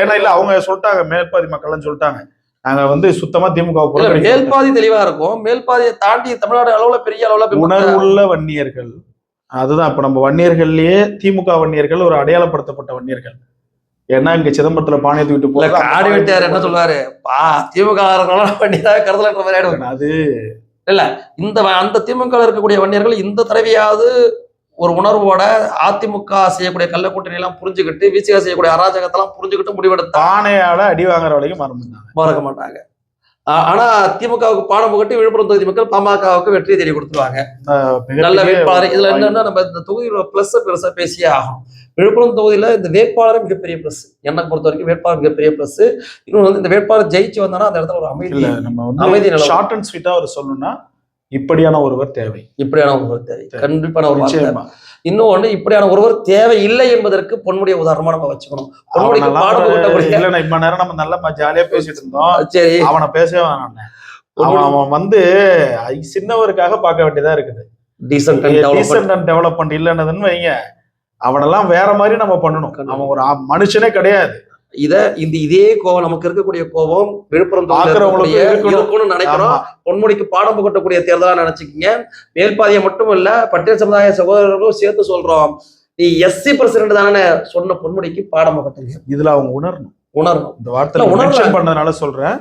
ஏன்னா அவங்க சொல்லிட்டாங்க, மேல்பாதி மக்கள் சொல்லிட்டாங்க, நாங்க வந்து சுத்தமா திமுக மேல்பாதி தெளிவா இருக்கும். மேல்பாதியை தாண்டி தமிழ்நாடு அளவுல பெரிய அளவுல உணர்வுள்ள வன்னியர்கள். அதுதான் இப்ப நம்ம வன்னியர்கள்லயே திமுக வன்னியர்கள் ஒரு அடையாளப்படுத்தப்பட்ட வன்னியர்கள். ஏன்னா இங்க சிதம்பரத்துல பானையை தூக்கிட்டு போல காடி வெட்டியார் என்ன சொல்லுவாரு, திமுக கருதலன்ற மாதிரி ஆயிடுவாங்க. அது இல்ல, இந்த அந்த திமுக இருக்கக்கூடிய வன்னியர்கள் இந்த தடவையாவது ஒரு உணர்வோட அதிமுக செய்யக்கூடிய கள்ள கூட்டணி எல்லாம் புரிஞ்சுக்கிட்டு விசிகா செய்யக்கூடிய அராஜகத்தெல்லாம் புரிஞ்சுக்கிட்டு முடிவெடுத்து பானையால அடி வாங்குற வரைக்கும் மறக்க மாட்டாங்க. ஆனா திமுகவுக்கு பாடம் புகட்டி விழுப்புரம் தொகுதி மக்கள் பாமகவுக்கு வெற்றியை தேடி கொடுத்துருவாங்க. நல்ல வேட்பாளர். இதுல என்னன்னா, நம்ம இந்த தொகுதியோட பிளஸ் பெருசா பேசியே ஆகும். விழுப்புரம் தொகுதியில இந்த வேட்பாளர் மிகப்பெரிய பிளஸ். என்னை பொறுத்த வரைக்கும் வேட்பாளர் மிகப்பெரிய பிளஸ். இன்னொன்று வந்து இந்த வேட்பாளர் ஜெயிச்சு வந்தானா அந்த இடத்துல ஒரு அமைதி இல்லை. நம்ம வந்து ஷார்ட் அண்ட் ஸ்வீட்டா அவர் சொல்லணும்னா இப்படியான ஒருவர் தேவை. கண்டிப்பான ஒரு விஷயம். இன்னொன்னு, இப்படியான ஒருவர் தேவை இல்லை என்பதற்கு பொன்முடிய உதாரணமா நம்ம வச்சுக்கணும். இப்ப நேரம் நம்ம நல்லா ஜாலியா பேசிட்டு இருந்தோம். சரி, அவனை பேசவே வேணாம். அவன் வந்து சின்னவருக்காக பார்க்க வேண்டியதா இருக்குது. டீசென்ட் அண்ட் டெவலப்மெண்ட் இல்லைன்னதுன்னு வைங்க, அவனெல்லாம் வேற மாதிரி நம்ம பண்ணணும். அவன் ஒரு மனுஷனே கிடையாது. இதே கோவம் நமக்கு இருக்கக்கூடிய கோபம் விழுப்புரம் இருக்கும்னு நினைக்கிறோம். பொன்முடிக்கு பாடம் புகட்டக்கூடிய தேர்தலா நினைச்சுக்கீங்க. மேல்பாதியை மட்டும் இல்ல, பட்டியல் சமுதாய சகோதரர்களும் சேர்த்து சொல்றோம். நீ SC% தானே சொன்ன பொன்முடிக்கு பாடம் புகட்டுங்க. இதுல அவங்க உணரணும். இந்த வார்த்தை மென்ஷன் பண்ணதுனால சொல்றேன்.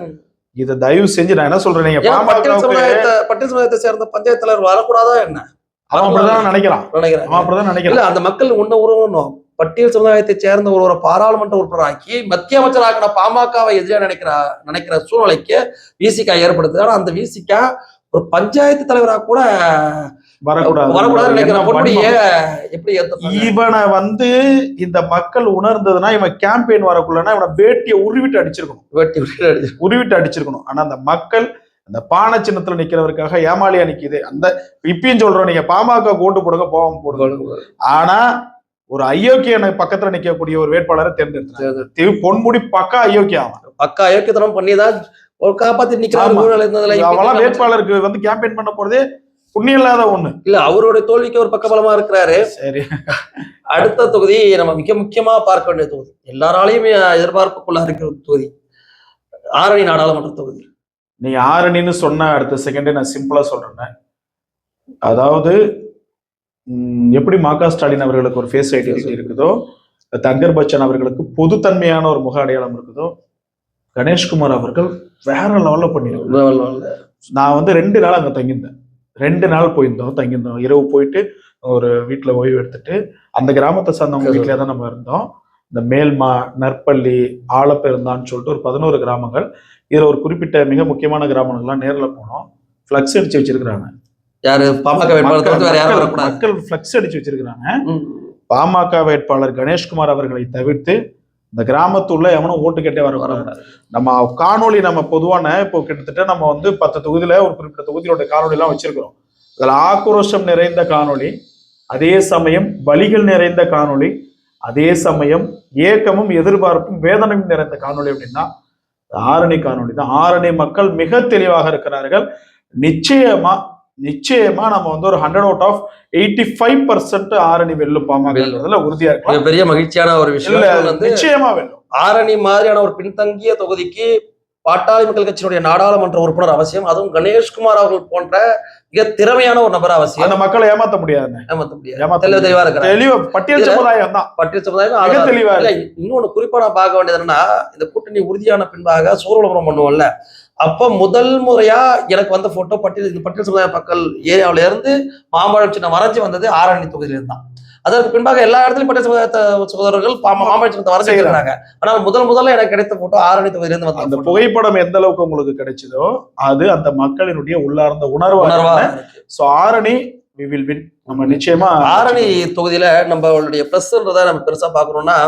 இதை தயவு செஞ்சு நான் என்ன சொல்றேன், நீங்க பட்டியல் சமுதாயத்தை சேர்ந்த பஞ்சாயத்து தலைவர் வரக்கூடாதா என்ன? அவன் அப்படிதான் நினைக்கிறான். அந்த மக்கள் ஒண்ணு உருவணும். பட்டியல் சமுதாயத்தை சேர்ந்த ஒரு பாராளுமன்ற உறுப்பினராக்கி மத்திய அமைச்சராக பாமகவை எதிராக நினைக்கிற சூழ்நிலைக்கு விசிகா ஏற்படுத்துது. ஆனா அந்த விசிகா ஒரு பஞ்சாயத்து தலைவராக கூட வரக்கூடாது இவனை வந்து இந்த மக்கள் உணர்ந்ததுன்னா இவன் கேம்பெயின் வரக்குள்ளனா இவனை வேட்டியை உருவிட்டு அடிச்சிருக்கணும். ஆனா அந்த மக்கள் அந்த பானை சின்னத்துல நிக்கிறவருக்காக ஏமாலியா நிக்குது. அந்த இப்பயும் சொல்றோம், நீங்க பாமக ஓட்டு போடுங்க, போடுங்க. ஆனா ஒரு அயோக்கிய பக்கத்துல நிக்கக்கூடிய ஒரு வேட்பாளரை தேர்ந்தெடுத்தாங்க. பொன்முடி பக்கா அயோக்கியத்தனம் பண்ணிதான் ஒரு காப்பாத்தி நிக்கிறாங்க. வேட்பாளருக்கு வந்து கேம்பெயின் பண்ண போறதே புண்ணியம் இல்லாத ஒண்ணு. இல்ல அவருடைய தோல்விக்கு ஒரு பக்கபலமா இருக்கிறாரு. சரி, அடுத்த தொகுதி நம்ம மிக முக்கியமா பார்க்க வேண்டிய தொகுதி, எல்லாராலையுமே எதிர்பார்ப்புக்குள்ள இருக்கிற ஒரு தொகுதி, ஆரணி நாடாளுமன்ற தொகுதி. நீங்க ஆரணின்னு சொன்ன அடுத்த செகண்டே நான் சிம்பிளா சொல்றேன். அதாவது எப்படி ம.க. ஸ்டாலின் அவர்களுக்கு ஒரு ஃபேஸ் ஐடென்டிட்டி இருக்குதோ, தங்கர் பச்சன் அவர்களுக்கு பொதுத்தன்மையான ஒரு முக அடையாளம் இருக்குதோ, கணேஷ்குமார் அவர்கள் வேற லெவல்ல பண்ணிருக்காங்க. நான் வந்து 2 நாள் அங்க தங்கியிருந்தேன். 2 நாள் போயிருந்தோம், தங்கியிருந்தோம். இரவு போயிட்டு ஒரு வீட்டுல ஓய்வு எடுத்துட்டு அந்த கிராமத்தை சார்ந்தவங்க வீட்டுல தான் நம்ம இருந்தோம். இந்த மேல்மா, நற்பள்ளி, ஆலப்பெருந்தான்னு சொல்லிட்டு ஒரு 11 கிராமங்கள். இதுல ஒரு குறிப்பிட்ட மிக முக்கியமான கிராமங்கள்லாம் நேர்ல போனோம். பிளக்ஸ் அடிச்சு வச்சிருக்காங்க. யாரு? பாமக வேட்பாளர் மக்கள் பிளக்ஸ் அடிச்சு வச்சிருக்காங்க. பாமக வேட்பாளர் கணேஷ்குமார் அவர்களை தவிர்த்து இந்த கிராமத்துள்ள எவனும் ஓட்டு கேட்டே வர நம்ம காணொலி நம்ம பொதுவான இப்போ கிட்டத்தட்ட நம்ம வந்து 10 தொகுதியில ஒரு குறிப்பிட்ட தொகுதியோட காணொலி எல்லாம் வச்சிருக்கிறோம். அதுல ஆக்ரோஷம் நிறைந்த காணொலி, அதே சமயம் வலிகள் நிறைந்த காணொலி, அதே சமயம் ஏக்கமும் எதிர்பார்ப்பும் வேதனையும் நிறைந்த காணொலி அப்படின்னா ஆரணி காணொலி தான். ஆரணி மக்கள் மிக தெளிவாக இருக்கிறார்கள். நிச்சயமா நம்ம வந்து ஒரு 100 out of 85% ஆரணி வெல்லும் பாமக உறுதியா இருக்கு. பெரிய மகிழ்ச்சியான ஒரு விஷயம். நிச்சயமா வெல்லும். ஆரணி மாதிரியான ஒரு பின்தங்கிய தொகுதிக்கு பாட்டாளி மக்கள் கட்சியினுடைய நாடாளுமன்ற உறுப்பினர் அவசியம். அதுவும் கணேஷ்குமார் அவர்கள் போன்ற மிக திறமையான ஒரு நபர் அவசியம். அந்த மக்களை ஏமாத்த முடியாது. தெளிவா இருக்கிறாங்க. பட்டியல் சமுதாயம் தான். பட்டியல் சமுதாயம் தெளிவா இல்ல. இன்னொன்னு குறிப்பா நான் பார்க்க வேண்டியது என்னன்னா, இந்த கூட்டணி உறுதியான பின்பாக சூரலபுரம் பண்ணுவோம்ல, அப்ப முதல் முறையா எனக்கு வந்த போட்டோ பட்டியல் சமுதாய மக்கள் ஏரியாவில இருந்து மாம்பழம் சின்னம் வரைஞ்சி வந்தது ஆரணி தொகுதியில இருந்தான். அதற்கு பின்பாக எல்லா இடத்துலயும் பட்டியல் சமுதாய சகோதரர்கள் மாம்பழம் சின்னத்தை வரைஞ்சிருக்கிறாங்க. ஆனால் முதல்ல எனக்கு கிடைத்த போட்டோ ஆரணி தொகுதியில இருந்து வந்த அந்த புகைப்படம் எந்த அளவுக்கு உங்களுக்கு கிடைச்சதோ அது அந்த மக்களினுடைய உள்ளார்ந்த உணர்வா. So Arani we will win. நம்ம நிச்சயமா ஆரணி தொகுதியில நம்மளுடைய பிளஸ்ன்றதை நம்ம பெருசா பாக்குறோம்னா,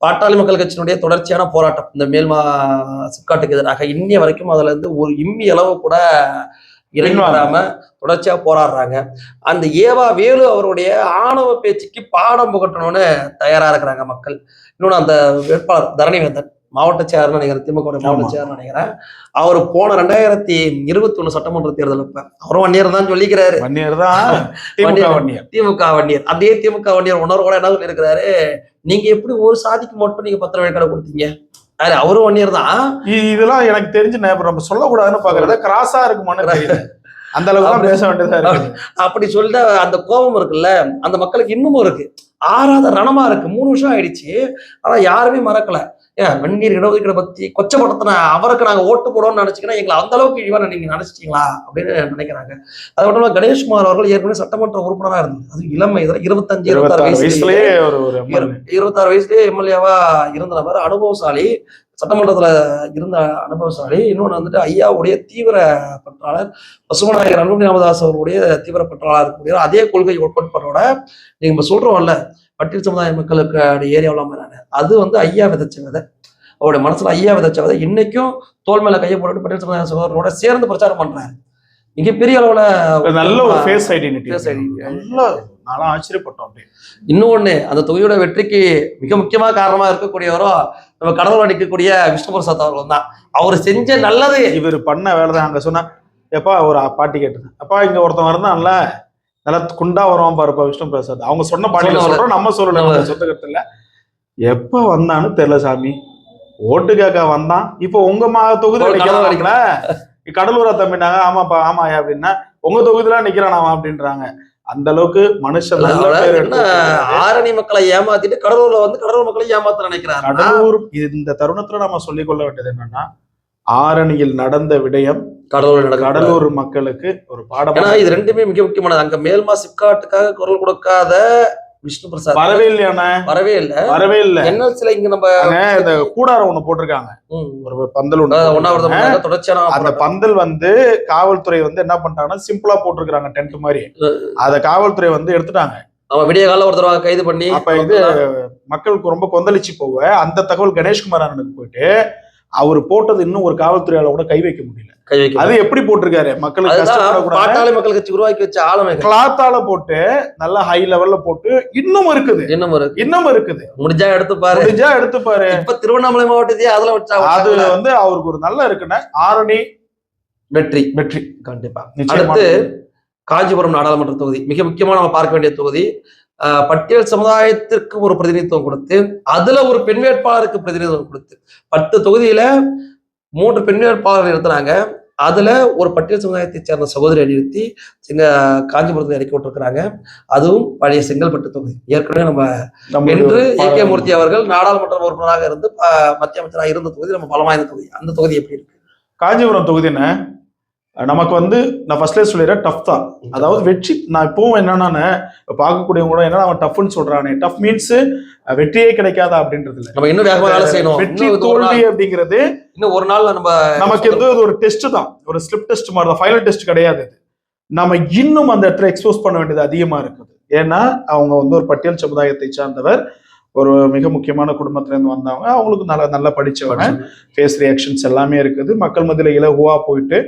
பாட்டாளி மக்கள் கட்சியினுடைய தொடர்ச்சியான போராட்டம் இந்த மேல்மா சிப்காட்டுக்கு எதிராக இன்னைய வரைக்கும் அதுல இருந்து ஒரு இம்மி அளவு கூட இறங்கி வராம தொடர்ச்சியா போராடுறாங்க. அந்த ஏவா வேலு அவருடைய ஆணவ பேச்சுக்கு பாடம் புகட்டணும்னு தயாரா இருக்கிறாங்க மக்கள். இன்னொன்னு அந்த வேட்பாளர் தரணிவேந்தன் மாவட்ட செயலர் நினைக்கிறேன், திமுக மாவட்ட செயலர் நினைக்கிறேன், அவர் போன 2021 சட்டமன்ற தேர்தல் அவரும் வன்னியர் தான் சொல்லிக்கிறாரு. திமுக வன்னியர். அதே திமுக வன்னியர் உணர்வோட என்ன சொல்லி இருக்கிறாரு, நீங்க எப்படி ஒரு சாதிக்கு மட்டும் நீங்க பத்திர வேட்பாளர் கொடுத்தீங்க? அவரும் வன்னியர் தான். இதெல்லாம் எனக்கு தெரிஞ்சு நம்ம சொல்லக்கூடாதுன்னு பாக்குறத கிராஸா இருக்குமான்னு அந்த அளவுக்கு பேச வேண்டியதா இருக்கு. அப்படி சொல்லிட்டு அந்த கோபம் இருக்குல்ல, அந்த மக்களுக்கு இன்னமும் இருக்கு, ஆறாத ரணமா இருக்கு. 3 வருஷம் ஆயிடுச்சு, ஆனா யாருமே மறக்கல. ஏன் வன்னியர் இடஒதுக்கீடு பத்தி கொச்சப்படுத்தின அவருக்கு நாங்க ஓட்டு போடுவோம்னு நினைச்சீங்கன்னா எங்களை அந்த அளவுக்கு இவன் நீங்க நினைச்சிட்டீங்களா அப்படின்னு நினைக்கிறாங்க. அது மட்டும் இல்லாம கணேஷ்குமார் அவர்கள் ஏற்கனவே சட்டமன்ற உறுப்பினரா இருந்தார். அது இளமை 25-26 வயசுலயே 26 வயசுலயே எம்எல்ஏவா இருந்த நபர், அனுபவசாலி, சட்டமன்றத்துல இருந்த அனுபவசாலி. இன்னொன்று வந்துட்டு ஐயாவுடைய தீவிர பற்றாளர், பசுமநாயகர் அன்புமணி ராமதாஸ் அவருடைய தீவிர பற்றாளர் இருக்கக்கூடிய அதே கொள்கை கோட்பாட்டோட நீங்க சொல்றோம்ல பட்டியல் சமுதாய மக்களுக்கு ஏரியாவில் அமைறாங்க, அது வந்து ஐயா விதைச்ச விதை. அவருடைய மனசுல ஐயா விதைச்ச விதை இன்னைக்கும் தோல் மேல கையை போட்டு பட்டியல் சமுதாய சகோதரரோட சேர்ந்து பிரச்சாரம் பண்றாரு. மிகப்பெரிய அளவுல நல்ல ஒரு ஃபேஸ் ஐடென்டிட்டி. நல்லா ஆச்சரியப்பட்டோம். இன்னொன்னு அந்த தொகுதியோட வெற்றிக்கு மிக முக்கியமா காரணமா இருக்கக்கூடியவரோ நம்ம கடவுள் அடிக்கக்கூடிய விஷ்ணு பிரசாத் அவர்கள் தான். அவர் செஞ்ச நல்லது, இவர் பண்ண வேலைதான். அங்க சொன்னா எப்பா ஒரு பாட்டி கேட்டது, அப்பா இங்க ஒருத்தன் வரந்தான்ல நல்லா குண்டா வருவான் பாருப்பா விஷ்ணு பிரசாத். அவங்க சொன்ன பாட்டியில சொல்றோம், நம்ம சொல்லணும் சொந்த கருத்துல. எப்ப வந்தான்னு தெரியல சாமி, ஓட்டு கேட்க வந்தான். இப்போ உங்க தொகுதி அடிக்கல, கடலூரா தம்பினாங்க. ஆமாப்பா ஆமாயா அப்படின்னா உங்க தொகுதிலாம் நிக்கிறான் அவன் அப்படின்றாங்க. அந்த அளவுக்கு மனுஷன் ஆரணி மக்களை ஏமாத்திட்டு கடலூர்ல வந்து கடலூர் மக்களை ஏமாத்த நினைக்கிறாங்க. கடலூர் இந்த தருணத்துல நம்ம சொல்லிக் கொள்ள வேண்டியது என்னன்னா, ஆரணியில் நடந்த விடயம் கடலூர் மக்களுக்கு ஒரு பாடம். ஏன்னா இது ரெண்டுமே மிக முக்கியமானது. அங்க மேல்மா சிப்காட்டுக்காக குரல் கொடுக்காத விஷ்ணு பிரசாத் வரவே இல்ல. என்எல்சில இங்க நம்ம இந்த கூடாரம் ஒண்ணு போட்டிருக்காங்க, ஒரு பந்தல் ஒண்ணு தொடர்ச்சியான அந்த பந்தல் வந்து காவல்துறை வந்து என்ன பண்ணிட்டாங்கன்னா சிம்பிளா போட்டிருக்காங்க டென்ட் மாதிரி. அத காவல்துறை வந்து எடுத்துட்டாங்க. அவன் விடிய கால ஒருத்தர் கைது பண்ணி அப்ப இது மக்களுக்கு ரொம்ப கொந்தளிச்சு போவ அந்த தகவல் கணேஷ்குமார் அண்ணனுக்கு போயிட்டு அவர் போட்டது இன்னும் ஒரு காவல்துறையால கூட கை வைக்க முடியல. அது எப்படி போட்டிருக்காரு, மக்களுக்கு பாட்டாளி மக்கள் கட்சி உருவாக்கி வச்ச ஆளுமை கிளாத்தால போட்டு நல்லா ஹை லெவல்ல போட்டு இன்னும் இருக்குது. முடிஞ்சா எடுத்து பாரு. இப்ப திருவண்ணாமலை மாவட்டத்தையே அதுல வச்சா அது வந்து அவருக்கு ஒரு நல்ல இருக்குன்னு ஆரணி வெற்றி வெற்றி கண்டிப்பா. அடுத்து காஞ்சிபுரம் நாடாளுமன்ற தொகுதி மிக முக்கியமா நம்ம பார்க்க வேண்டிய தொகுதி. பட்டியல் சமுதாயத்திற்கு ஒரு பிரதிநிதித்துவம் கொடுத்து அதுல ஒரு பெண் வேட்பாளருக்கு பிரதிநிதித்துவம் கொடுத்து 10 தொகுதியில 3 பெண் வேட்பாளர்கள் நிறுத்தினாங்க. அதுல ஒரு பட்டியல் சமுதாயத்தை சேர்ந்த சகோதரியை நிறுத்தி காஞ்சிபுரத்தில் இறக்கி விட்டுருக்கிறாங்க. அதுவும் பழைய செங்கல்பட்டு தொகுதி. ஏற்கனவே நம்ம என்று ஏ.கே. மூர்த்தி அவர்கள் நாடாளுமன்ற உறுப்பினராக இருந்து மத்திய அமைச்சராக இருந்த தொகுதி, நம்ம பலம் வாய்ந்த தொகுதி. அந்த தொகுதி எப்படி இருக்கு? காஞ்சிபுரம் தொகுதின்னு நமக்கு நான் ஃபர்ஸ்ட்லேயே சொல்லிடுறேன், டஃப் தான். அதாவது வெற்றி நான் இப்பவும் என்னன்னா பார்க்கக்கூடியவங்க கூட என்னன்னா அவன் டஃப்னு சொல்றானே, டஃப் மீன்ஸ் வெற்றியே கிடைக்காதா அப்படின்றது இல்லை. நம்ம இன்னும் வேகமா வேலை செய்யணும். வெற்றி தோல்வி அப்படிங்கிறது இன்னும் ஒரு நாள் நமக்கு ஒரு டெஸ்ட் தான், ஒரு ஸ்லிப் டெஸ்ட் மாதிரி தான், ஃபைனல் டெஸ்ட் கிடையாது. நம்ம இன்னும் அந்த இடத்துல எக்ஸ்போஸ் பண்ண வேண்டியது அதிகமா இருக்குது. ஏன்னா அவங்க ஒரு பட்டியல் சமுதாயத்தை சார்ந்தவர், ஒரு மிக முக்கியமான குடும்பத்துல இருந்து வந்தவங்க, அவங்களுக்கு நல்லா படிச்சவங்க, ஃபேஸ் ரியாக்ஷன்ஸ் எல்லாமே இருக்குது. மக்கள் மத்தியில இலகுவா போயிட்டு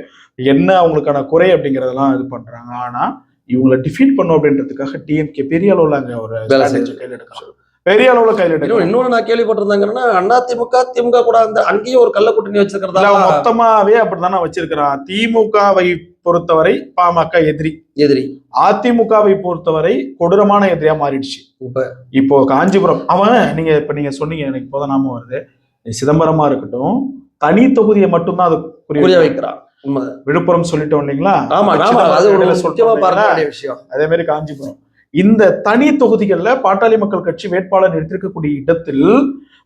என்ன அவங்களுக்கான குறை அப்படிங்கறதெல்லாம் இது பண்றாங்க. ஆனா இவங்களை டிஃபீட் பண்ணும் அப்படின்றதுக்காக டிஎம்கே பெரிய அளவுல அங்க ஒரு கையில் எடுக்கிறாங்க, பெரிய அளவுல கையில் எடுக்கணும். இன்னொன்னு நான் கேள்விப்பட்டிருந்தாங்கன்னா அதிமுக திமுக கூட அங்கேயும் ஒரு கள்ள கூட்டணி வச்சிருக்கிறதா, மொத்தமாவே அப்படித்தானே வச்சிருக்கிறான். திமுகவை பொறுத்தவரை பாமக எதிரி, அதிமுகவை பொறுத்தவரை கொடூரமான எதிரியா மாறிடுச்சு. இப்போ காஞ்சிபுரம் நீங்க சொன்னீங்க, எனக்கு இப்போதான் நாம வருது, சிதம்பரமா இருக்கட்டும், தனி தொகுதியை மட்டும்தான் அது புரிய வைக்கிறான். விழுப்புரம் சொல்லிட்டோம் இல்லைங்களா, அதே மாதிரி காஞ்சிபுரம். இந்த தனி தொகுதிகள்ல பாட்டாளி மக்கள் கட்சி வேட்பாளர் நிறுத்திருக்கக்கூடிய இடத்தில்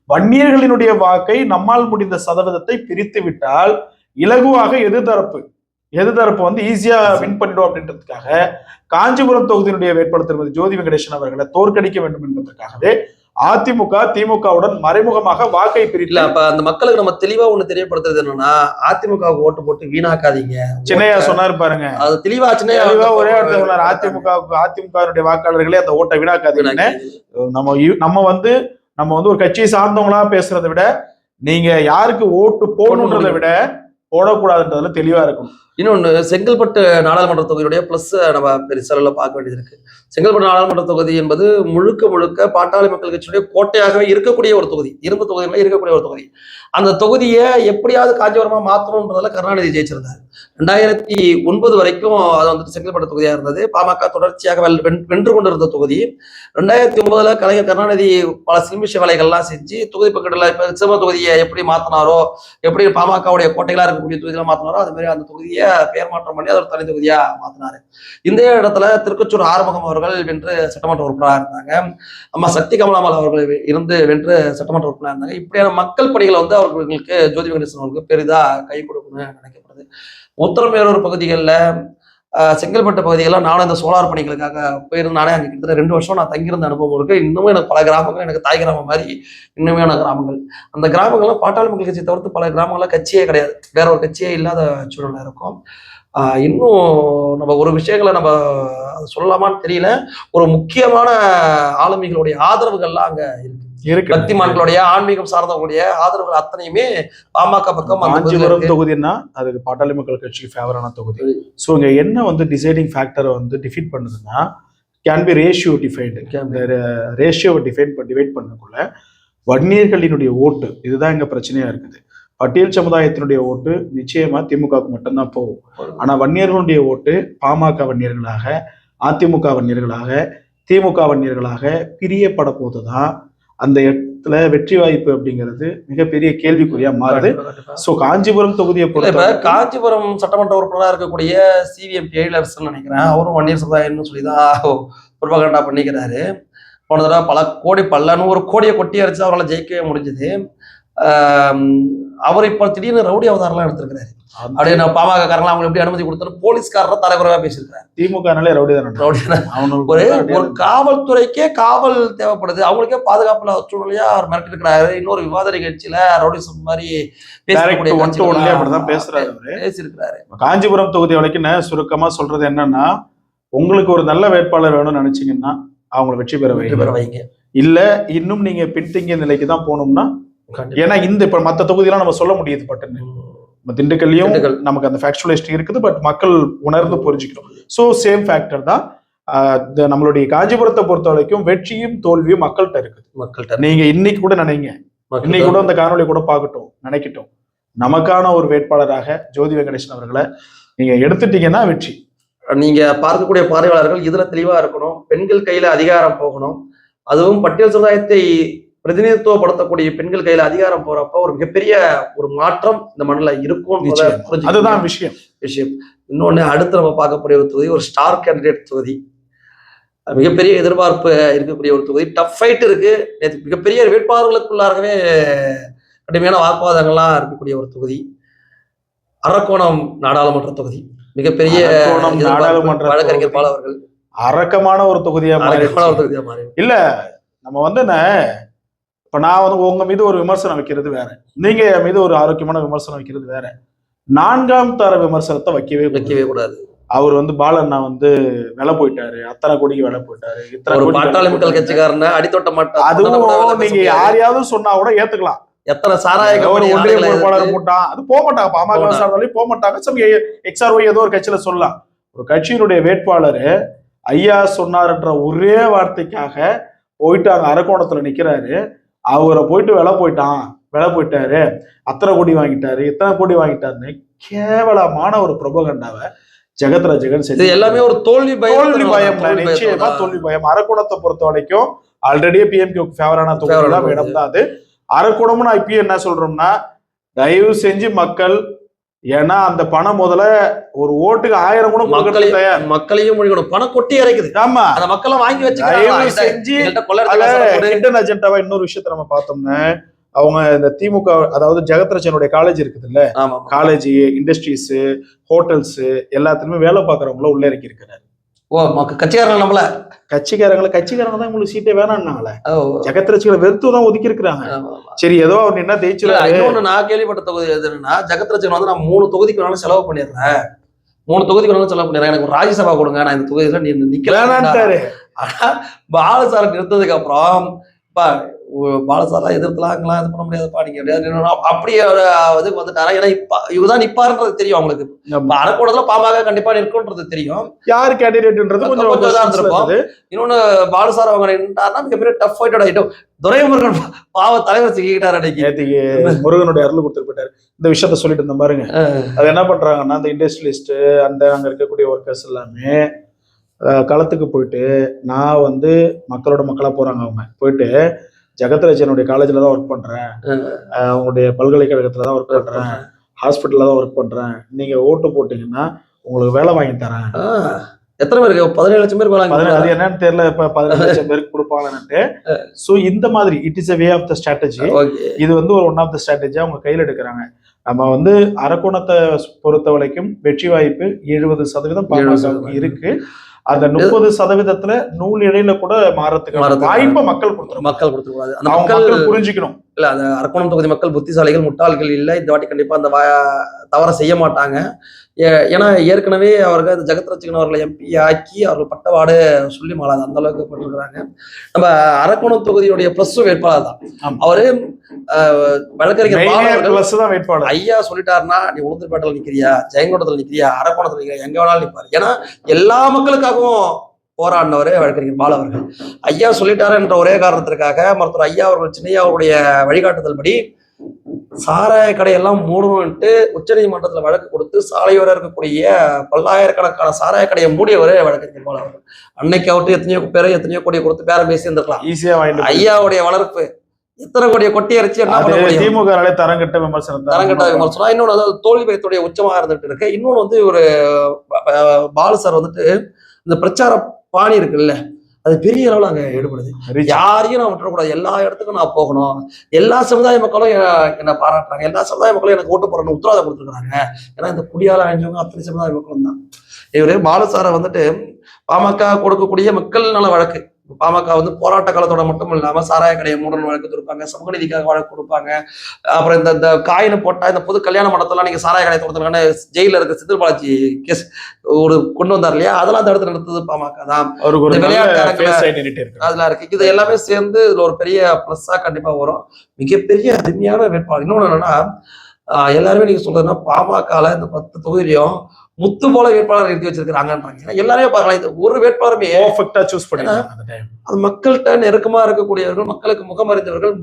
வன்னியர்களினுடைய வாக்கை நம்மால் முடிந்த சதவீதத்தை பிரித்து விட்டால் இலகுவாக எதிர்தரப்பு ஈஸியா வின் பண்ணிடும் அப்படின்றதுக்காக காஞ்சிபுரம் தொகுதியினுடைய வேட்பாளர் திருமதி ஜோதி வெங்கடேசன் அவர்களை தோற்கடிக்க வேண்டும் என்பதற்காகவே அதிமுக திமுகவுடன் மறைமுகமாக வாக்கை பிரித்து, அப்ப அந்த மக்களுக்கு நம்ம தெளிவா ஒண்ணு தெரியப்படுத்துறது என்னன்னா, அதிமுக ஓட்டு போட்டு வீணாக்காதீங்க. சின்னையா சொன்னாரு பாருங்க, அது தெளிவா சின்னையா ஒரே இடத்துல சொன்னார், அதிமுக வாக்காளர்களே அந்த ஓட்டை வீணாக்காதீங்கன்னு. நம்ம ஒரு கட்சியை சார்ந்தவங்களா பேசுறதை விட நீங்க யாருக்கு ஓட்டு போடணுன்றதை விட போடக்கூடாதுன்றதுல தெளிவா இருக்கும். இன்னொன்னு, செங்கல்பட்டு நாடாளுமன்ற தொகுதியுடைய பிளஸ் நம்ம பெருசால பார்க்க வேண்டியது இருக்கு. செங்கல்பட்டு நாடாளுமன்ற தொகுதி என்பது முழுக்க பாட்டாளி மக்கள் கட்சியுடைய கோட்டையாகவே இருக்கக்கூடிய ஒரு தொகுதி, இருந்த தொகுதியில இருக்கக்கூடிய ஒரு தொகுதி. அந்த தொகுதியை எப்படியாவது காஞ்சிபுரமா மாற்றணும்ன்றதுல கருணாநிதி ஜெயிச்சிருந்தார். 2009 வரைக்கும் அது செங்கல்பட்டு தொகுதியா இருந்தது. பாமக தொடர்ச்சியாக வென்று கொண்டிருந்த தொகுதி. 2009 கலைஞர் கருணாநிதி பல சில்மிஷ வேலைகள்லாம் செஞ்சு தொகுதி பக்கத்துல இப்ப சிம்ம தொகுதியை எப்படி மாத்தினாரோ, எப்படி பாமகவுடைய கோட்டைகளா இருக்கக்கூடிய தொகுதியெல்லாம் மாத்தினாரோ, அது மாதிரி அந்த தொகுதியை பெயர் மாற்றம் பண்ணி அது ஒரு தனி தொகுதியா மாத்தினாரு. இந்த இடத்துல திருக்கச்சூர் ஆறுமுகம் அவர்கள் வென்று சட்டமன்ற உறுப்பினராக இருந்தாங்க. அம்மா சக்தி கமலாமல் அவர்கள் வென்று சட்டமன்ற உறுப்பினராக இருந்தாங்க. இப்படியான மக்கள் பணிகளை அவர்களுக்கு ஜோதி வெங்கடேசன் அவர்களுக்கு பெரிதா கை கொடுக்கணும்னு நினைக்கப்படுது. உத்தரமேரூர் பகுதிகளில், செங்கல்பட்டு பகுதிகளில் நானும் இந்த சோலார் பணிகளுக்காக போயிருந்த, நானே அங்கே கிட்டத்தட்ட 2 வருஷம் நான் தங்கியிருந்த அனுபவம் இருக்கு. இன்னமும் எனக்கு பல கிராமங்கள் எனக்கு தாய் கிராமம் மாதிரி இன்னுமையான கிராமங்கள். அந்த கிராமங்கள்லாம் பாட்டாளி மக்கள் கட்சியை தவிர்த்து பல கிராமங்கள்லாம் கட்சியே கிடையாது, வேற ஒரு கட்சியே இல்லாத சூழ்நிலை இருக்கும். இன்னும் நம்ம ஒரு விஷயங்களை நம்ம சொல்லலாமான்னு தெரியல, ஒரு முக்கியமான ஆளுமைகளுடைய ஆதரவுகள்லாம் அங்க இருக்கு. பக்திமான்களுடைய ஆன்மீகம் சார்ந்தவங்களுடைய ஆதரவுகள் அத்தனையுமே பாமக பக்கம். காஞ்சிபுரம் தொகுதினா அதுக்கு பாட்டாளி மக்கள் கட்சிக்கு ஃபேவரான தொகுதி. ஸோ இங்க என்ன டிசைடிங் ஃபேக்டரை டிஃபீட் பண்ணுதுன்னா, கேன் பி ரேஷியோ டிஃபைன்டு. ரேஷியோவை டிவைட் பண்ணக்குள்ள வன்னியர்களினுடைய ஓட்டு, இதுதான் இங்க பிரச்சனையா இருக்குது. பட்டியல் சமுதாயத்தினுடைய ஓட்டு நிச்சயமா திமுகவுக்கு மட்டும்தான் போகும். ஆனா வன்னியர்களுடைய ஓட்டு பாமக வன்னியர்களாக, அதிமுக வன்னியர்களாக, திமுக வன்னியர்களாக பிரியப்பட போதுதான் அந்த இடத்துல வெற்றி வாய்ப்பு அப்படிங்கிறது மிகப்பெரிய கேள்விக்குறியா மாறுது. சோ காஞ்சிபுரம் தொகுதியை பொறுத்த, காஞ்சிபுரம் சட்டமன்ற உறுப்பினராக இருக்கக்கூடிய சிவிஎம் டெய்லர்ஸ் நினைக்கிறேன், அவரும் வன்னியர் சமுதாயம்னு சொல்லிதான் புரபகண்டா பண்ணிக்கிறாரு. போன தடவை பல 100 கோடியை கொட்டி அடிச்சு அவரால் ஜெயிக்கவே முடிஞ்சது. அவர் இப்ப திடீர்னு ரவுடி அவதாரம்லாம் எடுத்திருக்கிறாரு. அப்படியே நான் பாமக காரங்களா அவங்க எப்படி அனுமதி கொடுத்தாரு, போலீஸ்காரரை தரக்குறைவா பேசியிருக்காரு. திமுகனாலே ரவுடி ஒரு காவல்துறைக்கே காவல் தேவைப்படுது, அவங்களுக்கே பாதுகாப்பு இல்லாத சூழ்நிலையா அவர் மிரட்டி இருக்கிறாரு. இன்னொரு விவாத நிகழ்ச்சியில ரவுடிசம் மாதிரி பேசியிருக்கிறாரு. காஞ்சிபுரம் தொகுதி வரைக்கும் சுருக்கமா சொல்றது என்னன்னா, உங்களுக்கு ஒரு நல்ல வேட்பாளர் வேணும்னு நினைச்சீங்கன்னா அவங்களை வெற்றி பெற வைங்க. இல்ல இன்னும் நீங்க பின்தங்கிய நிலைக்கு தான் போகணும்னா, ஏன்னா இப்ப மற்ற தொகுதியெல்லாம் நம்ம சொல்ல முடியுது, பட்டுன்னு திண்டுக்கல்லையும் நமக்கு அந்த ஃபேக்சுவலிஸ்ட் இருக்குது, பட் மக்கள் உணர்ந்து புரிஞ்சுக்கணும். ஸோ சேம் ஃபேக்டர் தான் நம்மளுடைய காஞ்சிபுரத்தை பொறுத்த வரைக்கும் வெற்றியும் தோல்வியும் மக்கள்கிட்ட நீங்க இன்னைக்கு கூட நினைங்க, இன்னைக்கு கூட அந்த காணொலி கூட பார்க்கட்டும், நினைக்கட்டும், நமக்கான ஒரு வேட்பாளராக ஜோதி வெங்கடேசன் அவர்களை நீங்க எடுத்துட்டீங்கன்னா வெற்றி. நீங்க பார்க்கக்கூடிய பார்வையாளர்கள் இதுல தெளிவா இருக்கணும். பெண்கள் கையில அதிகாரம் போகணும். அதுவும் பட்டியல் சமுதாயத்தை பிரதிநிதித்துவப்படுத்தக்கூடிய பெண்கள் கையில அதிகாரம் போறப்ப ஒரு மிகப்பெரிய ஒரு மாற்றம் இந்த மண்ணில் இருக்கும். அதுதான் விஷயம். இன்னொன்னு அடுத்து நம்ம பார்க்கக்கூடிய ஒரு தொகுதி ஒரு ஸ்டார் கேண்டிடேட் தொகுதி. மிகப்பெரிய எதிர்பார்ப்பு இருக்கக்கூடிய ஒரு தொகுதி. டஃப் ஃபைட் இருக்கு. மிகப்பெரிய வேட்பாளர்களுக்குள்ளாகவே கடுமையான வாக்குவாதங்கள்லாம் இருக்கக்கூடிய ஒரு தொகுதி. அரக்கோணம் நாடாளுமன்ற தொகுதி மிகப்பெரிய நாடாளுமன்ற வழக்கறிஞர் பால் அவர்கள் அரக்கமான ஒரு தொகுதியா மாறி இல்ல. நம்ம வந்து இப்ப நான் வந்து உங்க மீது ஒரு விமர்சனம் வைக்கிறது வேற, நீங்க என் மீது ஒரு ஆரோக்கியமான விமர்சனம் வைக்கிறது வேற. 4ஆம் தர விமர்சனத்தை வைக்கவே கூடாது. அவர் வந்து பாலண்ணா வந்து விலை போயிட்டாரு, அத்தனை கோடிக்கு விலை போயிட்டாரு, இத்தனை பாட்டாளி மக்கள் கட்சிக்காரன அடித்தோட்ட மாட்டார். அதுவும் நீங்க யாரையாவது சொன்னா கூட ஏத்துக்கலாம். எத்தனை சாராய ஒன்றிய பொறுப்பாளர் போட்டான், அது போக மாட்டாங்க. பாமக சார்ந்தாலும் போக மாட்டாங்க. எக்ஸ்ஆர்ஒய் ஏதோ ஒரு கட்சியில சொல்லலாம். ஒரு கட்சியினுடைய வேட்பாளர் ஐயா சொன்னார்ன்ற ஒரே வார்த்தைக்காக போயிட்டு அங்க அரக்கோணத்துல நிக்கிறாரு. அவரை போயிட்டு விலை போயிட்டாரு, அத்தனை கோடி வாங்கிட்டாரு, இத்தனை கோடி வாங்கிட்டாருன்னு கேவலமான ஒரு புரோபகண்டாவை ஜெகத்ராஜன் செஞ்சு எல்லாமே ஒரு தோல்வி பயம். நிச்சயமா தோல்வி பயம். அரக்கோணத்தை பொறுத்த வரைக்கும் ஆல்ரெடியே பிஎம்கே ஃபேவரான தொகுதி இடம் தான் அது. அரக்கோணமும் நான் இப்பயும் என்ன சொல்றோம்னா, தயவு செஞ்சு மக்கள், ஏன்னா அந்த பணம் முதல்ல ஒரு ஓட்டுக்கு 1000 கூட மக்களையும் மொழிக்கணும். பணம் கொட்டி இறைக்குது. ஆமா, அந்த மக்களை வாங்கி வச்சு செஞ்சு ஹிடன் அஜெண்டாவா இன்னொரு விஷயத்த நம்ம பார்த்தோம்னா, அவங்க இந்த திமுக அதாவது ஜெகத்ராஜனுடைய காலேஜ் இருக்குது இல்ல, காலேஜ், இண்டஸ்ட்ரீஸ், ஹோட்டல்ஸ் எல்லாத்துலயுமே வேலை பார்க்கறவங்கள உள்ள இறக்கி இருக்கிறாரு. கட்சிக்காரங்க நம்மள கட்சிக்காரங்க தான் உங்களுக்கு சீட்டே வேணாம்னால ஜெகத்ராஜ்களை வெறுத்து தான் ஒதுக்கி இருக்கிறாங்க. சரி, ஏதோ அவர் என்ன தேய்ச்சிருக்காரு. இன்னொன்னு நான் கேள்விப்பட்ட தொகுதி எதுன்னா, ஜெகத்ராஜன் வந்து நான் 3 தொகுதிக்கு வேணாலும் செலவு பண்ணிடுறேன், 3 தொகுதிக்கு வேணாலும் செலவு பண்ணிடுறேன், எனக்கு ராஜ்யசபா கொடுங்க, நான் இந்த தொகுதியில நீ நிக்கலான்ட்டாரு. ஆனா பாலசாரை நிறுத்ததுக்கு அப்புறம் பாலசாரா எதிர்த்துலாங்கலாம் இது பண்ண முடியாதுப்பா, நீங்க அப்படியே இதுக்கு வந்துட்டாரா. ஏன்னா இவதான் நிப்பாருன்றது தெரியும் அவங்களுக்கு. அரக்கோணத்துல பாமக கண்டிப்பா நிற்கும்ன்றது தெரியும். யாரு கேண்டிடேட்ன்றது கொஞ்சம் தான் இருந்திருக்கும். இன்னொன்னு பாலசாரா அவங்க நின்றாருன்னா மிகப்பெரிய டஃப் ஃபைட்டோட ஆயிட்டும். துரைமுருகன் பாவ தலைவர் சிக்கிட்டாரு. அன்னைக்கு முருகனுடைய அருள் கொடுத்துட்டு போயிட்டாரு. இந்த விஷயத்த சொல்லிட்டு இருந்த பாருங்க. அது என்ன பண்றாங்கன்னா, அந்த இண்டஸ்ட்ரியலிஸ்ட் அந்த அங்க இருக்கக்கூடிய ஒர்க்கர்ஸ் எல்லாமே களத்துக்கு போயிட்டு, நான் வந்து மக்களோட மக்களா போறாங்க. அவங்க போயிட்டு ஜெகத்ராஜனுடைய காலேஜ்ல தான் ஒர்க் பண்றேன், அவங்களுடைய பல்கலைக்கழகத்துல தான் ஒர்க் பண்றேன், ஹாஸ்பிட்டல்ல தான் ஒர்க் பண்றேன், நீங்க ஓட்டு போட்டீங்கன்னா உங்களுக்கு வேலை வாங்கி தரேன். எத்தனை பேருக்கு? 17 லட்சம் பேருக்கு. அது என்னன்னு தெரியல, இப்ப 17 லட்சம் பேருக்கு கொடுப்பாங்கன்னு. சோ இந்த மாதிரி it is a way of the strategy. இது வந்து ஒரு ஒன் ஆஃப் த ஸ்ட்ராட்டஜியா அவங்க கையில எடுக்கிறாங்க. நம்ம வந்து அரக்கோணத்தை பொறுத்த வரைக்கும் வெற்றி வாய்ப்பு 70% பாமக இருக்கு. அந்த 30% நூல் இடையில கூட மாறத்துக்கு வாய்ப்பை மக்கள் கொடுத்துருவாங்க. அந்த மக்கள் புரிஞ்சுக்கணும். இல்ல, அந்த அரக்கோணம் தொகுதி மக்கள் புத்திசாலிகள், முட்டாள்கள் இல்லை. இந்த வாட்டி கண்டிப்பா அந்த தவற செய்ய மாட்டாங்க. ஏன்னா ஏற்கனவே அவர்கள் இந்த ஜெகத்ராஜன் அவர்களை எம்பி ஆக்கி அவர்கள் பட்டவாடு சொல்லி மாறாது, அந்த அளவுக்கு பண்ணிருக்கிறாங்க. நம்ம அரக்கோணம் தொகுதியுடைய பிளஸ் வேட்பாளர் தான் அவரு. வழக்கறிஞர் ஐயா சொல்லிட்டாருன்னா, நீ உளுந்தூர்பேட்டையில் நிக்கிறியா, ஜெயங்கொண்டத்துல நிக்கிறியா, அரக்கோணத்துல நிக்கிறியா, எங்க வேணாலும் நிற்பாரு. ஏன்னா எல்லா மக்களுக்காகவும் போராடினவரே வழக்கறிஞர் பால் அவர்கள். ஐயா சொல்லிட்டாரு என்ற ஒரே காரணத்திற்காக மருத்துவர் ஐயா அவர்கள் சின்னையா அவருடைய வழிகாட்டுதல் படி சாராய கடையெல்லாம் மூடணும்ட்டு உச்ச நீதிமன்றத்துல வழக்கு கொடுத்து சாலையோர இருக்கக்கூடிய பல்லாயிரக்கணக்கான சாராய கடையை மூடியவரே வழக்கறிஞர் பால் அவர்கள். அன்னைக்கு அவர்கிட்ட எத்தனையோ பேரை எத்தனையோ கோடியை கொடுத்து பேரம் பேசி இருந்திருக்கலாம். ஈஸியா ஐயாவுடைய வளர்ப்பு எத்தனை கோடியை கொட்டி அரைச்சு என்ன பண்ண முடியும்? திமுக தரங்கட்ட விமர்சனம். இன்னொன்னு அதாவது தோல்வி பயத்துடைய உச்சமாக இருந்துட்டு இருக்கு. இன்னொன்னு வந்து ஒரு பாலு சார் வந்துட்டு இந்த பிரச்சார பாணி இருக்குல்ல, அது பெரிய அளவில் அங்கே ஈடுபடுது. யாரையும் நான் விட்டுறக்கூடாது, எல்லா இடத்துக்கும் நான் போகணும், எல்லா சமுதாய மக்களும் என்னை பாராட்டுறாங்க, எல்லா சமுதாய மக்களும் எனக்கு ஓட்டு போறேன்னு உத்தரவாதம் கொடுத்துருக்காங்க. ஏன்னா இந்த குடியால அழிஞ்சவங்க அத்தனை சமுதாய மக்களும் தான். இவரு பாலசாரை வந்துட்டு பாமக கொடுக்கக்கூடிய மக்கள் நல வழக்கு, பாமக வந்து போராட்ட காலத்தோட மட்டும் இல்லாம சாராய கடையை மூடல் வழக்கு கொடுப்பாங்க, சமூக நீதிக்காக வழக்கு கொடுப்பாங்க. அப்புறம் இந்த காயினு போட்டா இந்த பொது கல்யாண மண்டபத்தெல்லாம் நீங்க சாராய கடையை தொடர்ந்துருக்கான ஜெயில இருக்க செந்தில் பாலாஜி கேஸ் ஒரு கொண்டு வந்தார் இல்லையா, அதெல்லாம் தடுத்து நடத்துது பாமக தான். அதெல்லாம் இருக்கு. இது எல்லாமே சேர்ந்து இதுல ஒரு பெரிய பிளஸ்ஸா கண்டிப்பா வரும். மிகப்பெரிய அருமையான வேட்பாளர். இன்னொன்னு என்னன்னா, எல்லாருமே நீங்க சொல்றதுன்னா பாமகல இந்த 10 தொகுதியிலையும் முத்து போல வேட்பாளர் நிறுத்தி வச்சிருக்காங்கன்றாங்க. எல்லாருமே பார்க்கலாம், இந்த ஒரு வேட்பாளருமே சூஸ் பண்ணிருக்காங்க. அது மக்கள்கிட்ட நெருக்கமா இருக்கக்கூடியவர்கள், மக்களுக்கு முகமறிந்தவர்கள்,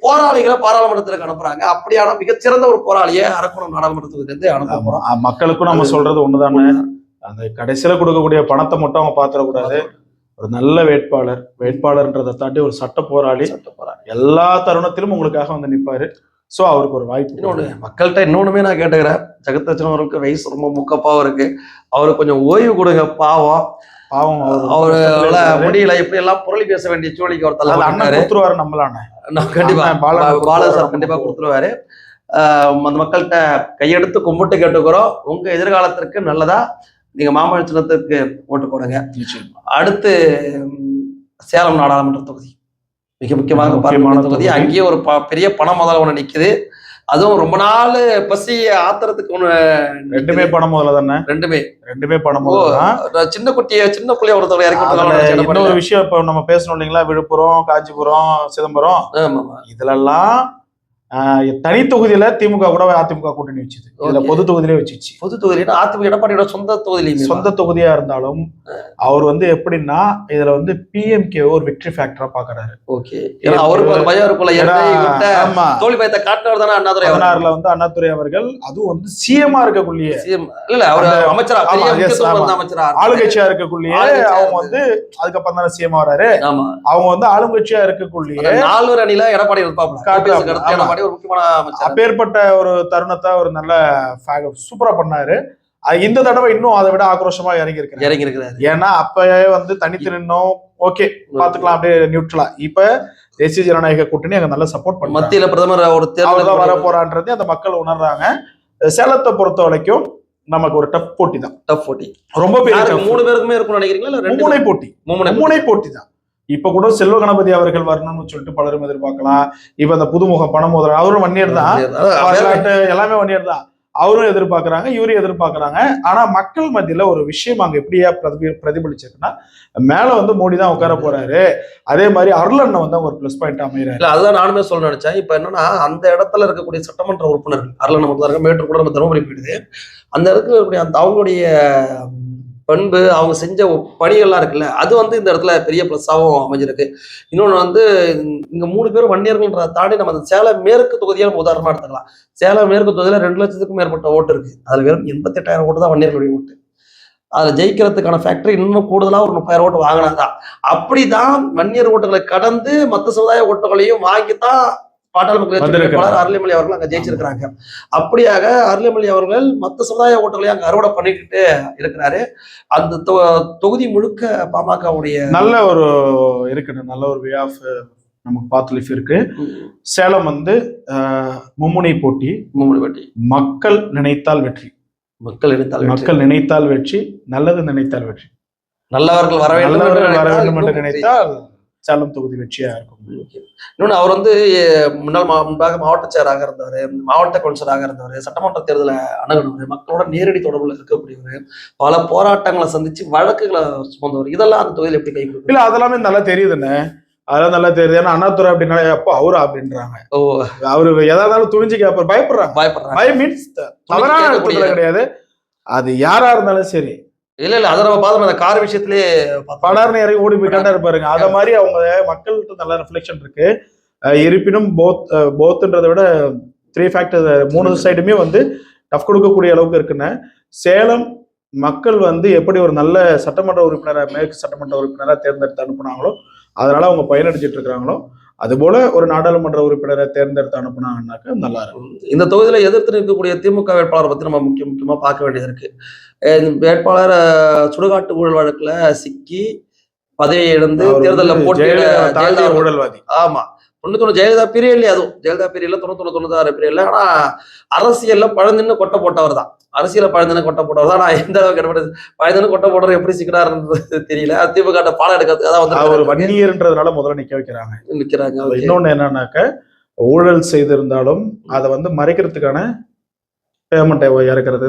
போராளிகளை பாராளுமன்றத்திற்கு அனுப்புறாங்க. அப்படியான மிகச்சிறந்த ஒரு போராளியை அரக்கோணம் நாடாளுமன்றத்துக்கு இருந்து அனுப்புறோம். மக்களுக்கும் நம்ம சொல்றது ஒண்ணுதானே, அந்த கடைசியில கொடுக்கக்கூடிய பணத்தை மட்டும் அவங்க பாத்திரக்கூடாது. ஒரு நல்ல வேட்பாளர்ன்றதை தாண்டி ஒரு சட்ட போராளி எல்லா தருணத்திலும் உங்களுக்காக வந்து நிற்பாரு. ஸோ அவருக்கு ஒரு வாய்ப்பு. இன்னொன்று மக்கள்கிட்ட இன்னொன்றுமே நான் கேட்டுக்கிறேன், ஜெகத்ரட்சன் அவருக்கு வயசு ரொம்ப முக்கப்பாவும் இருக்கு, அவருக்கு கொஞ்சம் ஓய்வு கொடுங்க. பாவம் அவரால முடியல, இப்படி எல்லாம் புரளி பேச வேண்டிய சூழலுக்கு அவர் தள்ளாரு. நம்பலானே, கண்டிப்பா பாலா சார் கண்டிப்பா கொடுத்துருவாரு. அந்த மக்கள்கிட்ட கையெடுத்து கும்பிட்டு கேட்டுக்கிறோம், உங்க எதிர்காலத்திற்கு நல்லதா நீங்க மாம்பழ சின்னத்துக்கு ஓட்டு போடுங்க. அடுத்து சேலம் நாடாளுமன்ற தொகுதி மிக முக்கியமான தொகுதி. அங்கேயே ஒரு பெரிய பண முதல்ல ஒண்ணு நிக்குது. அதுவும் ரொம்ப நாள் பசி ஆத்திரத்துக்கு ஒண்ணு. ரெண்டுமே பணம் முதல்ல தானே? ரெண்டுமே பணம் முதல்ல. சின்ன புள்ளைய ஒருத்தவங்க இறக்கி. இன்னொரு விஷயம் இப்ப நம்ம பேசணும் இல்லைங்களா, விழுப்புரம், காஞ்சிபுரம், சிதம்பரம், இதுலெல்லாம் தனி தொகுதியில திமுக கூட அதிமுக கூட்டணி வச்சுது. இதுல பொது தொகுதியிலே வச்சுச்சு. பொது தொகுதியில அதிமுக எடப்பாடியோட சொந்த தொகுதியா இருந்தாலும் அவர் வந்து எப்படின்னா இதுல வந்து பிஎம்கே ஒரு விக்டரி ஃபேக்டரா பாக்குறாரு. ஓகே, அவருக்கு பயம் இருக்குல்ல, தோல்வி பயத்தை காட்டினவர் தானே அண்ணாதுரை. 16ல வந்து அண்ணாதுரை அவர்கள் அதுவும் வந்து சிஎம்மா இருக்கக்குள்ளே, இல்ல அவர் அமைச்சரா ஆளுங்கட்சியா இருக்கக்குள்ளேயே அவங்க வந்து அதுக்கப்புறம் தானே சிஎம் வராரு. அவங்க வந்து ஆளுங்கட்சியா இருக்கக்குள்ளேயே 4 அணில எடப்பாடி இருப்பாங்க. அப்பேற்பட்ட ஒரு தருணத்தை ஒரு நல்ல சூப்பரா பண்ணாரு. இந்த தடவை இன்னும் அதை விட ஆக்ரோஷமா இறங்கி இருக்கிறாரு. ஏன்னா அப்பயே வந்து தனித்து நின்னோம், ஓகே பாத்துக்கலாம் அப்படியே நியூட்ரலா. இப்ப தேசிய ஜனநாயக கூட்டணி அங்க நல்ல சப்போர்ட் பண்ண, மத்தியில பிரதமர் ஒரு தேர்தல் வர போறான்றது அந்த மக்கள் உணர்றாங்க. சேலத்தை பொறுத்த வரைக்கும் நமக்கு ஒரு டஃப் போட்டி தான். ரொம்ப பெரிய 3 பேருக்குமே இருக்கும்னு நினைக்கிறீங்களா? மும்முனை போட்டி தான். இப்ப கூட செல்வ கணபதி அவர்கள் வரணும்னு சொல்லிட்டு பலரும் எதிர்பார்க்கலாம். இப்ப அந்த புதுமுக பணம் முதல்வர் அவரும் வன்னியர் தான், எல்லாமே வன்னியர் தான், அவரும் எதிர்பார்க்கறாங்க, இவரும் எதிர்பார்க்கறாங்க. ஆனா மக்கள் மத்தியில ஒரு விஷயம் அங்க எப்படியா பிரதிபலிச்சிருக்குன்னா, மேல வந்து மோடி தான் உட்கார போறாரு. அதே மாதிரி அருளண்ணன் வந்து ஒரு பிளஸ் பாயிண்ட் அமைகிறாரு. இல்ல அதுதான் நானுமே சொல்ல நினைச்சேன். இப்ப என்னன்னா அந்த இடத்துல இருக்கக்கூடிய சட்டமன்ற உறுப்பினர்கள் அருளண்ணன் மட்டும் மேட்டூர் கூட நம்ம தருமபுரி போயிடுது, அந்த இடத்துல இருக்கக்கூடிய அந்த அவங்களுடைய பண்பு, அவங்க செஞ்ச பணிகள்லாம் இருக்குல்ல, அது வந்து இந்த இடத்துல பெரிய பிளஸ்ஸாகவும் அமைஞ்சிருக்கு. இன்னொன்று வந்து இங்க 3 பேரும் வன்னியர்கள்ன்றதை தாண்டி நம்ம அந்த சேலம் மேற்கு தொகுதியை நம்ம உதாரணமா எடுத்துக்கலாம். சேலம் மேற்கு தொகுதியில 2 லட்சத்துக்கும் மேற்பட்ட ஓட்டு இருக்கு. அதுல வெறும் 88,000 ஓட்டு தான் வன்னியர்களுடைய ஓட்டு. அதுல ஜெயிக்கிறதுக்கான ஃபேக்டரி இன்னும் கூடுதலா ஒரு 30,000 ஓட்டு வாங்கினாதான். அப்படிதான் வன்னியர் ஓட்டுகளை கடந்து மற்ற சமுதாய ஓட்டுகளையும் வாங்கித்தான் பாட்டாளி மக்கள் அருளிமொழி அவர்கள் அங்க ஜெயிச்சிருக்கிறாங்க. அப்படியாக அருளிமொழி அவர்கள் மற்ற சமுதாய ஓட்டுகளையும் அங்க அறுவடை பண்ணிக்கிட்டு இருக்கிறாரு. அந்த தொகுதி முழுக்க பாமகவுடைய நல்ல ஒரு இருக்கு, நல்ல ஒரு வே ஆஃப் நமக்கு பாத்துலிஃப் இருக்கு. சேலம் வந்து மும்முனை போட்டி. மக்கள் நினைத்தால் வெற்றி, மக்கள் நினைத்தால் வெற்றி, நல்லது நினைத்தால் வெற்றி, நல்லவர்கள் வர வேண்டும் என்று நினைத்தால் சேலம் தொகுதி வெற்றியா இருக்கும். இன்னொன்னு அவர் வந்து முன்பாக மாவட்ட செயலராக இருந்தவர், மாவட்ட கவுன்சிலராக இருந்தவர், சட்டமன்ற தேர்தலை அணுகுனவர், மக்களோட நேரடி தொடர்புல இருக்கக்கூடியவர், பல போராட்டங்களை சந்திச்சு வழக்குகளை சுமந்தவர். இதெல்லாம் அந்த தொகுதியில் எப்படி கை கொடுக்கும்? இல்ல அதெல்லாமே நல்லா தெரியுதுன்னு, அதெல்லாம் நல்லா தெரியுது. ஏன்னா அண்ணாதுரை அப்படின்னா அப்போ அவரு அப்படின்றாங்க. அவரு எதாவது துணிஞ்சு கேட்பாரு, பயப்படுறாங்க. பயம் மீன்ஸ் தவறான இடத்துல கிடையாது, அது யாரா இருந்தாலும் சரி. இல்ல அதை நம்ம பார்த்தோம், அந்த கார் விஷயத்திலேயே படார்னு இறங்கி ஓடி போய் கண்டா இருப்பாருங்க. அத மாதிரி அவங்க மக்கள்கிட்ட நல்ல ரிஃப்ளெக்ஷன் இருக்கு. இருப்பினும் போத்ன்றதை விட 3 ஃபேக்டர் 3 சைடுமே வந்து டஃப் கொடுக்கக்கூடிய அளவுக்கு இருக்குன்னு. சேலம் மக்கள் வந்து எப்படி ஒரு நல்ல சட்டமன்ற உறுப்பினரை மேற்கு சட்டமன்ற உறுப்பினராக தேர்ந்தெடுத்து அனுப்புனாங்களோ, அதனால அவங்க பயனடைஞ்சிட்டு இருக்கிறாங்களோ, அதுபோல ஒரு நாடாளுமன்ற உறுப்பினரை தேர்ந்தெடுத்து அனுப்புனாங்கன்னாக்க நல்லா இருக்கும். இந்த தொகுதியில எதிர்த்து இருக்கக்கூடிய திமுக வேட்பாளரை பத்தி நம்ம முக்கியமா பார்க்க வேண்டியது இருக்கு. வேட்பாளர் சுடுகாட்டு ஊழல் வழக்குல சிக்கி பதவியை இழந்து தேர்தலில் போட்டியிட ஊழல்வாதி. ஆமா, 91 ஜெயலலிதா பீரியட்ல, அதுவும் ஜெயலலிதா பீரியட்ல 91 96 பீரியட்ல. ஆனா அரசியல்ல பழந்துன்னு கொட்ட போட்டவர் தான், அரசியல பழந்துன்னு கொட்ட போட்டவர் தான். நான் எந்த அளவுக்கு பழந்துன்னு கொட்ட போட்டவர் எப்படி சிக்கிறாருன்றது தெரியல. திமுக பாடம் எடுக்கிறதுக்கு அதான் வந்து அவர் வன்னியர்ன்றதுனால முதல்ல நிக்க வைக்கிறாங்க. இன்னொன்னு என்னன்னாக்க, ஊழல் செய்திருந்தாலும் அதை வந்து மறைக்கிறதுக்கான பேமெண்ட்டை இறக்குறது.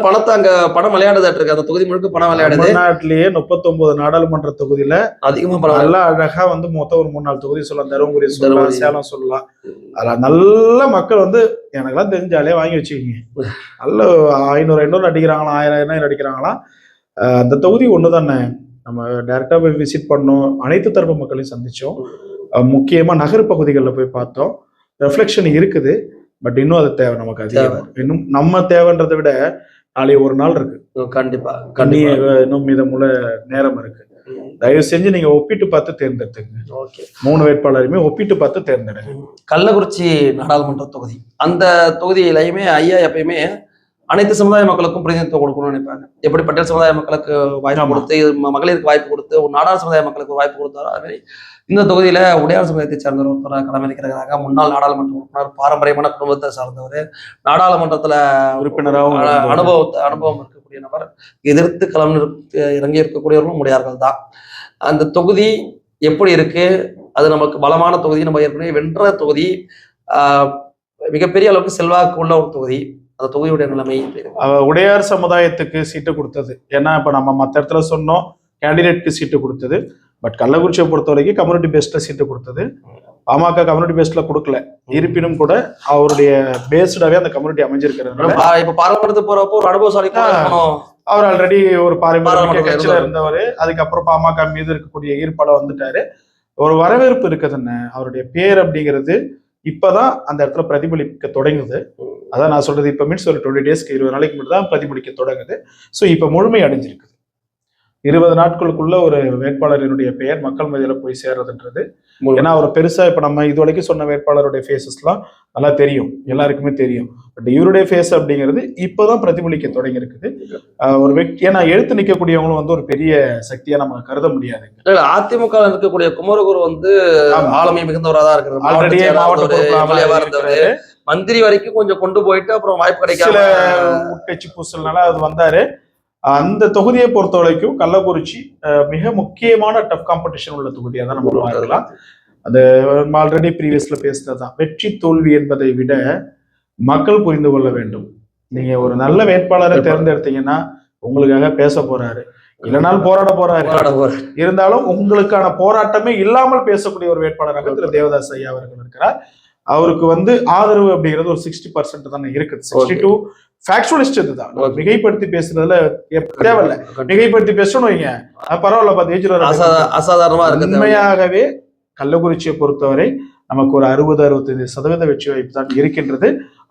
பணத்தை அங்க பணம் விளையாடுதாட்டு இருக்கு. அந்த தொகுதி முழுக்க பணம் விளையாடுது. தமிழ்நாட்டிலேயே 39 நாடாளுமன்ற தொகுதியில அதிகமா பணம் நல்லா அழகா வந்து மொத்தம் ஒரு 3-4 தொகுதி சொல்லலாம். தருமபுரி சொல்லலாம், சேலம் சொல்லலாம். அதுல நல்ல மக்கள் வந்து எனக்கெல்லாம் தெரிஞ்சாலே வாங்கி வச்சுக்கிங்க. நல்ல 500 அடிக்கிறாங்களா, 1000 அடிக்கிறாங்களாம். அந்த தொகுதி ஒண்ணுதானே, நம்ம டைரக்டா போய் விசிட் பண்ணோம், அனைத்து தரப்பு மக்களையும் சந்திச்சோம். முக்கியமா நகர் பகுதிகளில் போய் பார்த்தோம். ரெஃப்ளெக்ஷன் இருக்குது, பட் இன்னும் அது தேவை நமக்கு அதிகம். இன்னும் நம்ம தேவைன்றதை விட நாளை ஒரு நாள் இருக்கு, கண்டிப்பா இன்னும் மீதமுள்ள நேரம் இருக்கு. தயவு செஞ்சு நீங்க ஒப்பிட்டு பார்த்து தேர்ந்தெடுத்துங்க. ஓகே, 3 வேட்பாளருமே ஒப்பிட்டு பார்த்து தேர்ந்தெடுங்க. கள்ளக்குறிச்சி நாடாளுமன்ற தொகுதி, அந்த தொகுதியிலையுமே ஐயா எப்பயுமே அனைத்து சமுதாய மக்களுக்கும் பிரதிநிதித்துவம் கொடுக்கணும்னு நினைப்பாங்க. எப்படி பட்டியல் சமுதாய மக்களுக்கு வாய்ப்பு கொடுத்து, மகளிருக்கு வாய்ப்பு கொடுத்து, ஒரு நாடார் சமுதாய மக்களுக்கு வாய்ப்பு கொடுத்தாரோ அது மாதிரி இந்த தொகுதியில உடையார் சமுதாயத்தை சார்ந்த ஒருத்தர் களமிருக்கிறாங்க. முன்னாள் நாடாளுமன்ற உறுப்பினர், பாரம்பரியமான குடும்பத்தை சார்ந்தவர், நாடாளுமன்றத்துல உறுப்பினராகவும் அனுபவம் இருக்கக்கூடிய நபர், எதிர்த்து களம் இறங்கி இருக்கக்கூடியவர்களும் உடையார்கள் தான். அந்த தொகுதி எப்படி இருக்கு? அது நமக்கு பலமான தொகுதி, நம்ம ஏற்கனவே வென்ற தொகுதி, மிகப்பெரிய அளவுக்கு செல்வாக்கு உள்ள ஒரு தொகுதி. அந்த தொகுதியுடைய நிலைமை உடையார் சமுதாயத்துக்கு சீட்டு கொடுத்தது. ஏன்னா இப்ப நம்ம மற்ற இடத்துல சொன்னோம் கேண்டிடேட்க்கு சீட்டு கொடுத்தது. பட் கள்ளக்குறிச்சியை பொறுத்த வரைக்கும் கம்யூனிட்டி பேஸ்ட்ல சீட்டு கொடுத்தது. பாமக கம்யூனிட்டி பேஸ்ட்ல கொடுக்கல. இருப்பினும் கூட அவருடைய பேஸ்டாவே அந்த கம்யூனிட்டி அமைஞ்சிருக்கிறது. இப்ப பாராளுமன்றத்துக்கு போறப்போ ஒரு அனுபவசாலி அவர் ஆல்ரெடி ஒரு பாரம்பரிய கட்சியில இருந்தவர். அதுக்கப்புறம் பாமக மீது இருக்கக்கூடிய ஈர்ப்பால வந்துட்டாரு. ஒரு வரவேற்பு இருக்குதுன்னு அவருடைய பேர் அப்படிங்கிறது இப்பதான் அந்த இடத்துல பிரதிபலிக்க தொடங்குது. அதான் நான் சொல்றது, இப்ப மீன்ஸ் ஒரு 20 டேஸ்க்கு 20 நாளைக்கு மட்டும் தான் பிரதிபலிக்க தொடங்குது. ஸோ இப்ப முழுமை அடைஞ்சிருக்குது. 20 நாட்களுக்குள்ள ஒரு வேட்பாளரினுடைய பெயர் மக்கள் மத்தியில போய் சேர்றதுன்றது. ஏன்னா அவர் பெருசா இப்ப நம்ம இது வரைக்கும் சொன்ன வேட்பாளருடைய ஃபேஸஸ் எல்லாம் நல்லா தெரியும், எல்லாருக்குமே தெரியும். பட் இவருடைய ஃபேஸ் அப்படிங்கிறது இப்பதான் பிரதிபலிக்க தொடங்கி இருக்குது. ஒரு వ్యక్తి, ஏன்னா எழுத்து நிற்கக்கூடியவங்களும் வந்து ஒரு பெரிய சக்தியா நம்ம கருத முடியாது. அதிமுக இருக்கக்கூடிய குமரகுரு வந்து ஆளுமை மிகுந்தவராக தான் இருக்கிறார். ஆல்ரெடியே மாவட்ட மந்திரி வரைக்கும் கொஞ்சம் கொண்டு போயிட்டு அப்புறம் வாய்ப்பு கிடைக்கல, உட்கட்சி பூசல்னால அது வந்தாரு. அந்த தொகுதியை பொறுத்த வரைக்கும் கள்ளக்குறிச்சி மிக முக்கியமான டஃப் காம்படிஷன் உள்ள தொகுதியாக தான் நம்ம பார்க்கலாம். அது ஆல்ரெடி ப்ரீவியஸ்ல பேசினதுதான். வெற்றி தோல்வி என்பதை விட மக்கள் புரிந்து கொள்ள வேண்டும். நீங்க ஒரு நல்ல வேட்பாளரை தேர்ந்தெடுத்தீங்கன்னா உங்களுக்காக பேச போறாரு, இல்லைனாலும் போராட போறாரு. இருந்தாலும் உங்களுக்கான போராட்டமே இல்லாமல் பேசக்கூடிய ஒரு வேட்பாளராக திரு தேவதாஸ் ஐயா அவர்கள் இருக்கிறார். அவருக்கு வந்து ஆதரவு அப்படிங்கிறது ஒரு 60% தானே இருக்குது. 62 ஃபேக்சுவலிஸ்ட் இதுதான். மிகைப்படுத்தி பேசுறதுல தேவையில்லை. மிகைப்படுத்தி பேசணும் வைங்க, பரவாயில்ல, 10 அசாதாரணமா இருக்கு. உண்மையாகவே கள்ளக்குறிச்சியை பொறுத்தவரை நமக்கு ஒரு 60-65% வெற்றி வாய்ப்பு தான் இருக்கின்றது.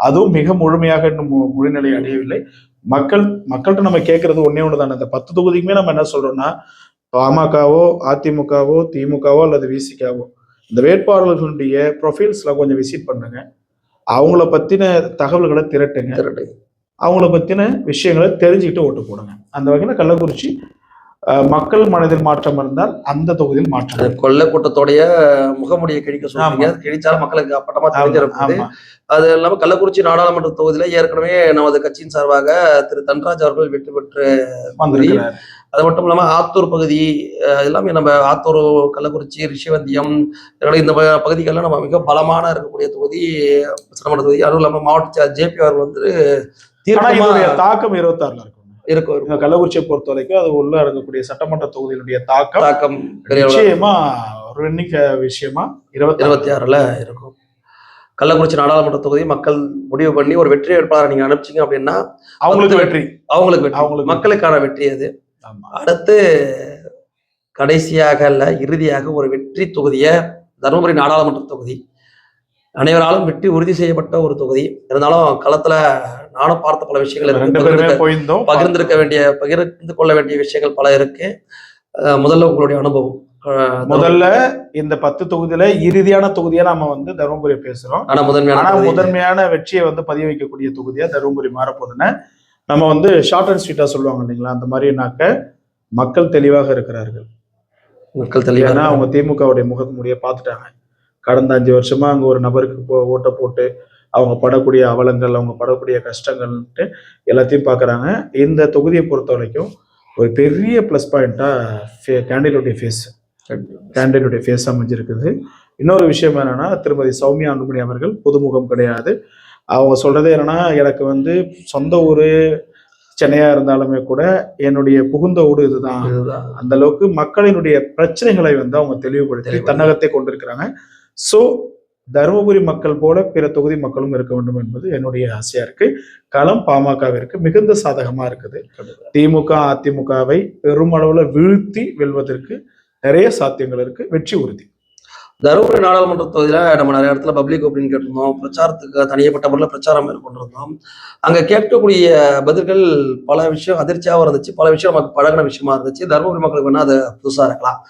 அதுவும் மிக முழுமையாக இன்னும் முழுநிலை அடையவில்லை. மக்கள்கிட்ட நம்ம கேட்கறது ஒன்னே ஒண்ணுதான். அந்த 10 தொகுதிக்குமே நம்ம என்ன சொல்றோம்னா, பாமகவோ அதிமுகவோ திமுகவோ அல்லது விசிகாவோ இந்த வேட்பாளர்களுடைய ப்ரொஃபைல்ஸ்ல கொஞ்சம் விசிட் பண்ணுங்க, அவங்கள பத்தின தகவல்களை திரட்டுங்க, அவங்கள பத்தின விஷயங்களை தெரிஞ்சுக்கிட்டு ஓட்டு போடுங்க. அந்த வகையில கள்ளக்குறிச்சி மக்கள் மனதில் மாற்றம் இருந்தால் அந்த தொகுதியில் மாற்றம். கொள்ளை கூட்டத்தோடைய முகமுடியை கிழிக்க சொல்லுங்க, கிழிச்சாலும் மக்களுக்கு அப்பட்டமா தெரிஞ்சிருக்குது. அது இல்லாம கள்ளக்குறிச்சி நாடாளுமன்ற தொகுதியில ஏற்கனவே நமது கட்சியின் சார்பாக திரு தன்ராஜ் அவர்கள் வெற்றி பெற்று வந்திருக்கிறார். அது மட்டும் இல்லாம ஆத்தூர் பகுதி எல்லாமே, நம்ம ஆத்தூர், கள்ளக்குறிச்சி, ரிஷிவந்தியம், இந்த பகுதிகள்லாம் நம்ம மிக பலமான இருக்கக்கூடிய தொகுதி, சட்டமன்ற தொகுதி. அதுவும் இல்லாம மாவட்ட ஜேபி அவர்கள் வந்து தாக்கம் 26 இருக்கும். கள்ளக்குறிச்சியை பொறுத்த வரைக்கும் அது உள்ள இருக்கக்கூடிய சட்டமன்ற தொகுதியினுடைய தாக்கம் நிச்சயமா ஒரு விஷயமா 26 இருக்கும். கள்ளக்குறிச்சி நாடாளுமன்ற தொகுதி மக்கள் முடிவு பண்ணி ஒரு வெற்றி வேட்பாளரை நீங்க அனுப்பிச்சிங்க அப்படின்னா அவங்களுக்கு மக்களுக்கான வெற்றி அது. அடுத்து கடைசியாக அல்ல, இறுதியாக ஒரு வெற்றி தொகுதிய தருமபுரி நாடாளுமன்ற தொகுதி அனைவராலும் வெற்றி உறுதி செய்யப்பட்ட ஒரு தொகுதி. இருந்தாலும் களத்துல நானும் பார்த்த பல விஷயங்கள் பகிர்ந்து கொள்ள வேண்டிய விஷயங்கள் பல இருக்கு. முதல்ல உங்களுடைய அனுபவம். முதல்ல இந்த 10 தொகுதியில இறுதியான தொகுதியா நாம வந்து தருமபுரியை பேசுறோம். ஆனா முதன்மையான வெற்றியை வந்து பதிய வைக்கக்கூடிய தொகுதியா தருமபுரி மாறப்போதுன்னு நம்ம வந்து ஷார்ட் அண்ட் ஸ்வீட்டா சொல்லுவாங்க இல்லைங்களா, அந்த மாதிரினாக்க மக்கள் தெளிவாக இருக்கிறார்கள். மக்கள் தெளிவாக அவங்க திமுகவுடைய முகமுடிய பார்த்துட்டாங்க. கடந்த 5 வருஷமா அங்க ஒரு நபருக்கு ஓட்ட போட்டு அவங்க படக்கூடிய அவலங்கள், அவங்க படக்கூடிய கஷ்டங்கள்ட்டு எல்லாத்தையும் பாக்குறாங்க. இந்த தொகுதியை பொறுத்த வரைக்கும் ஒரு பெரிய பிளஸ் பாயிண்டா கேண்டிடேட்டுடைய ஃபேஸ் அமைஞ்சிருக்குது. இன்னொரு விஷயம் என்னன்னா, திருமதி சௌமியா அன்புமணி அவர்கள் புதுமுகம் கிடையாது. அவங்க சொல்றது என்னன்னா, எனக்கு வந்து சொந்த ஊரு சென்னையா இருந்தாலுமே கூட என்னுடைய புகுந்த ஊடு இதுதான். அந்த அளவுக்கு மக்களினுடைய பிரச்சனைகளை வந்து அவங்க தெளிவுபடுத்தி தன்னகத்தை கொண்டிருக்கிறாங்க. சோ தருமபுரி மக்கள் போல பிற தொகுதி மக்களும் இருக்க வேண்டும் என்பது என்னுடைய ஆசையா இருக்கு. களம் பாமகவிற்கு மிகுந்த சாதகமா இருக்குது. திமுக அதிமுகவை பெருமளவுல வீழ்த்தி வெல்வதற்கு நிறைய சாத்தியங்கள் இருக்கு. வெற்றி உறுதி. தருமபுரி நாடாளுமன்ற தொகுதியில நம்ம நிறைய இடத்துல பப்ளிக் ஒப்பீனியன் கேட்டிருந்தோம், பிரச்சாரத்துக்கு தனிப்பட்ட முறையில் பிரச்சாரம் மேற்கொண்டிருந்தோம். அங்க கேட்கக்கூடிய பதில்கள் பல விஷயம் அதிர்ச்சியாகவும் இருந்துச்சு, பல விஷயம் நமக்கு பழகின விஷயமா இருந்துச்சு. தருமபுரி மக்களுக்கு வேணா அது புதுசா இருக்கலாம்.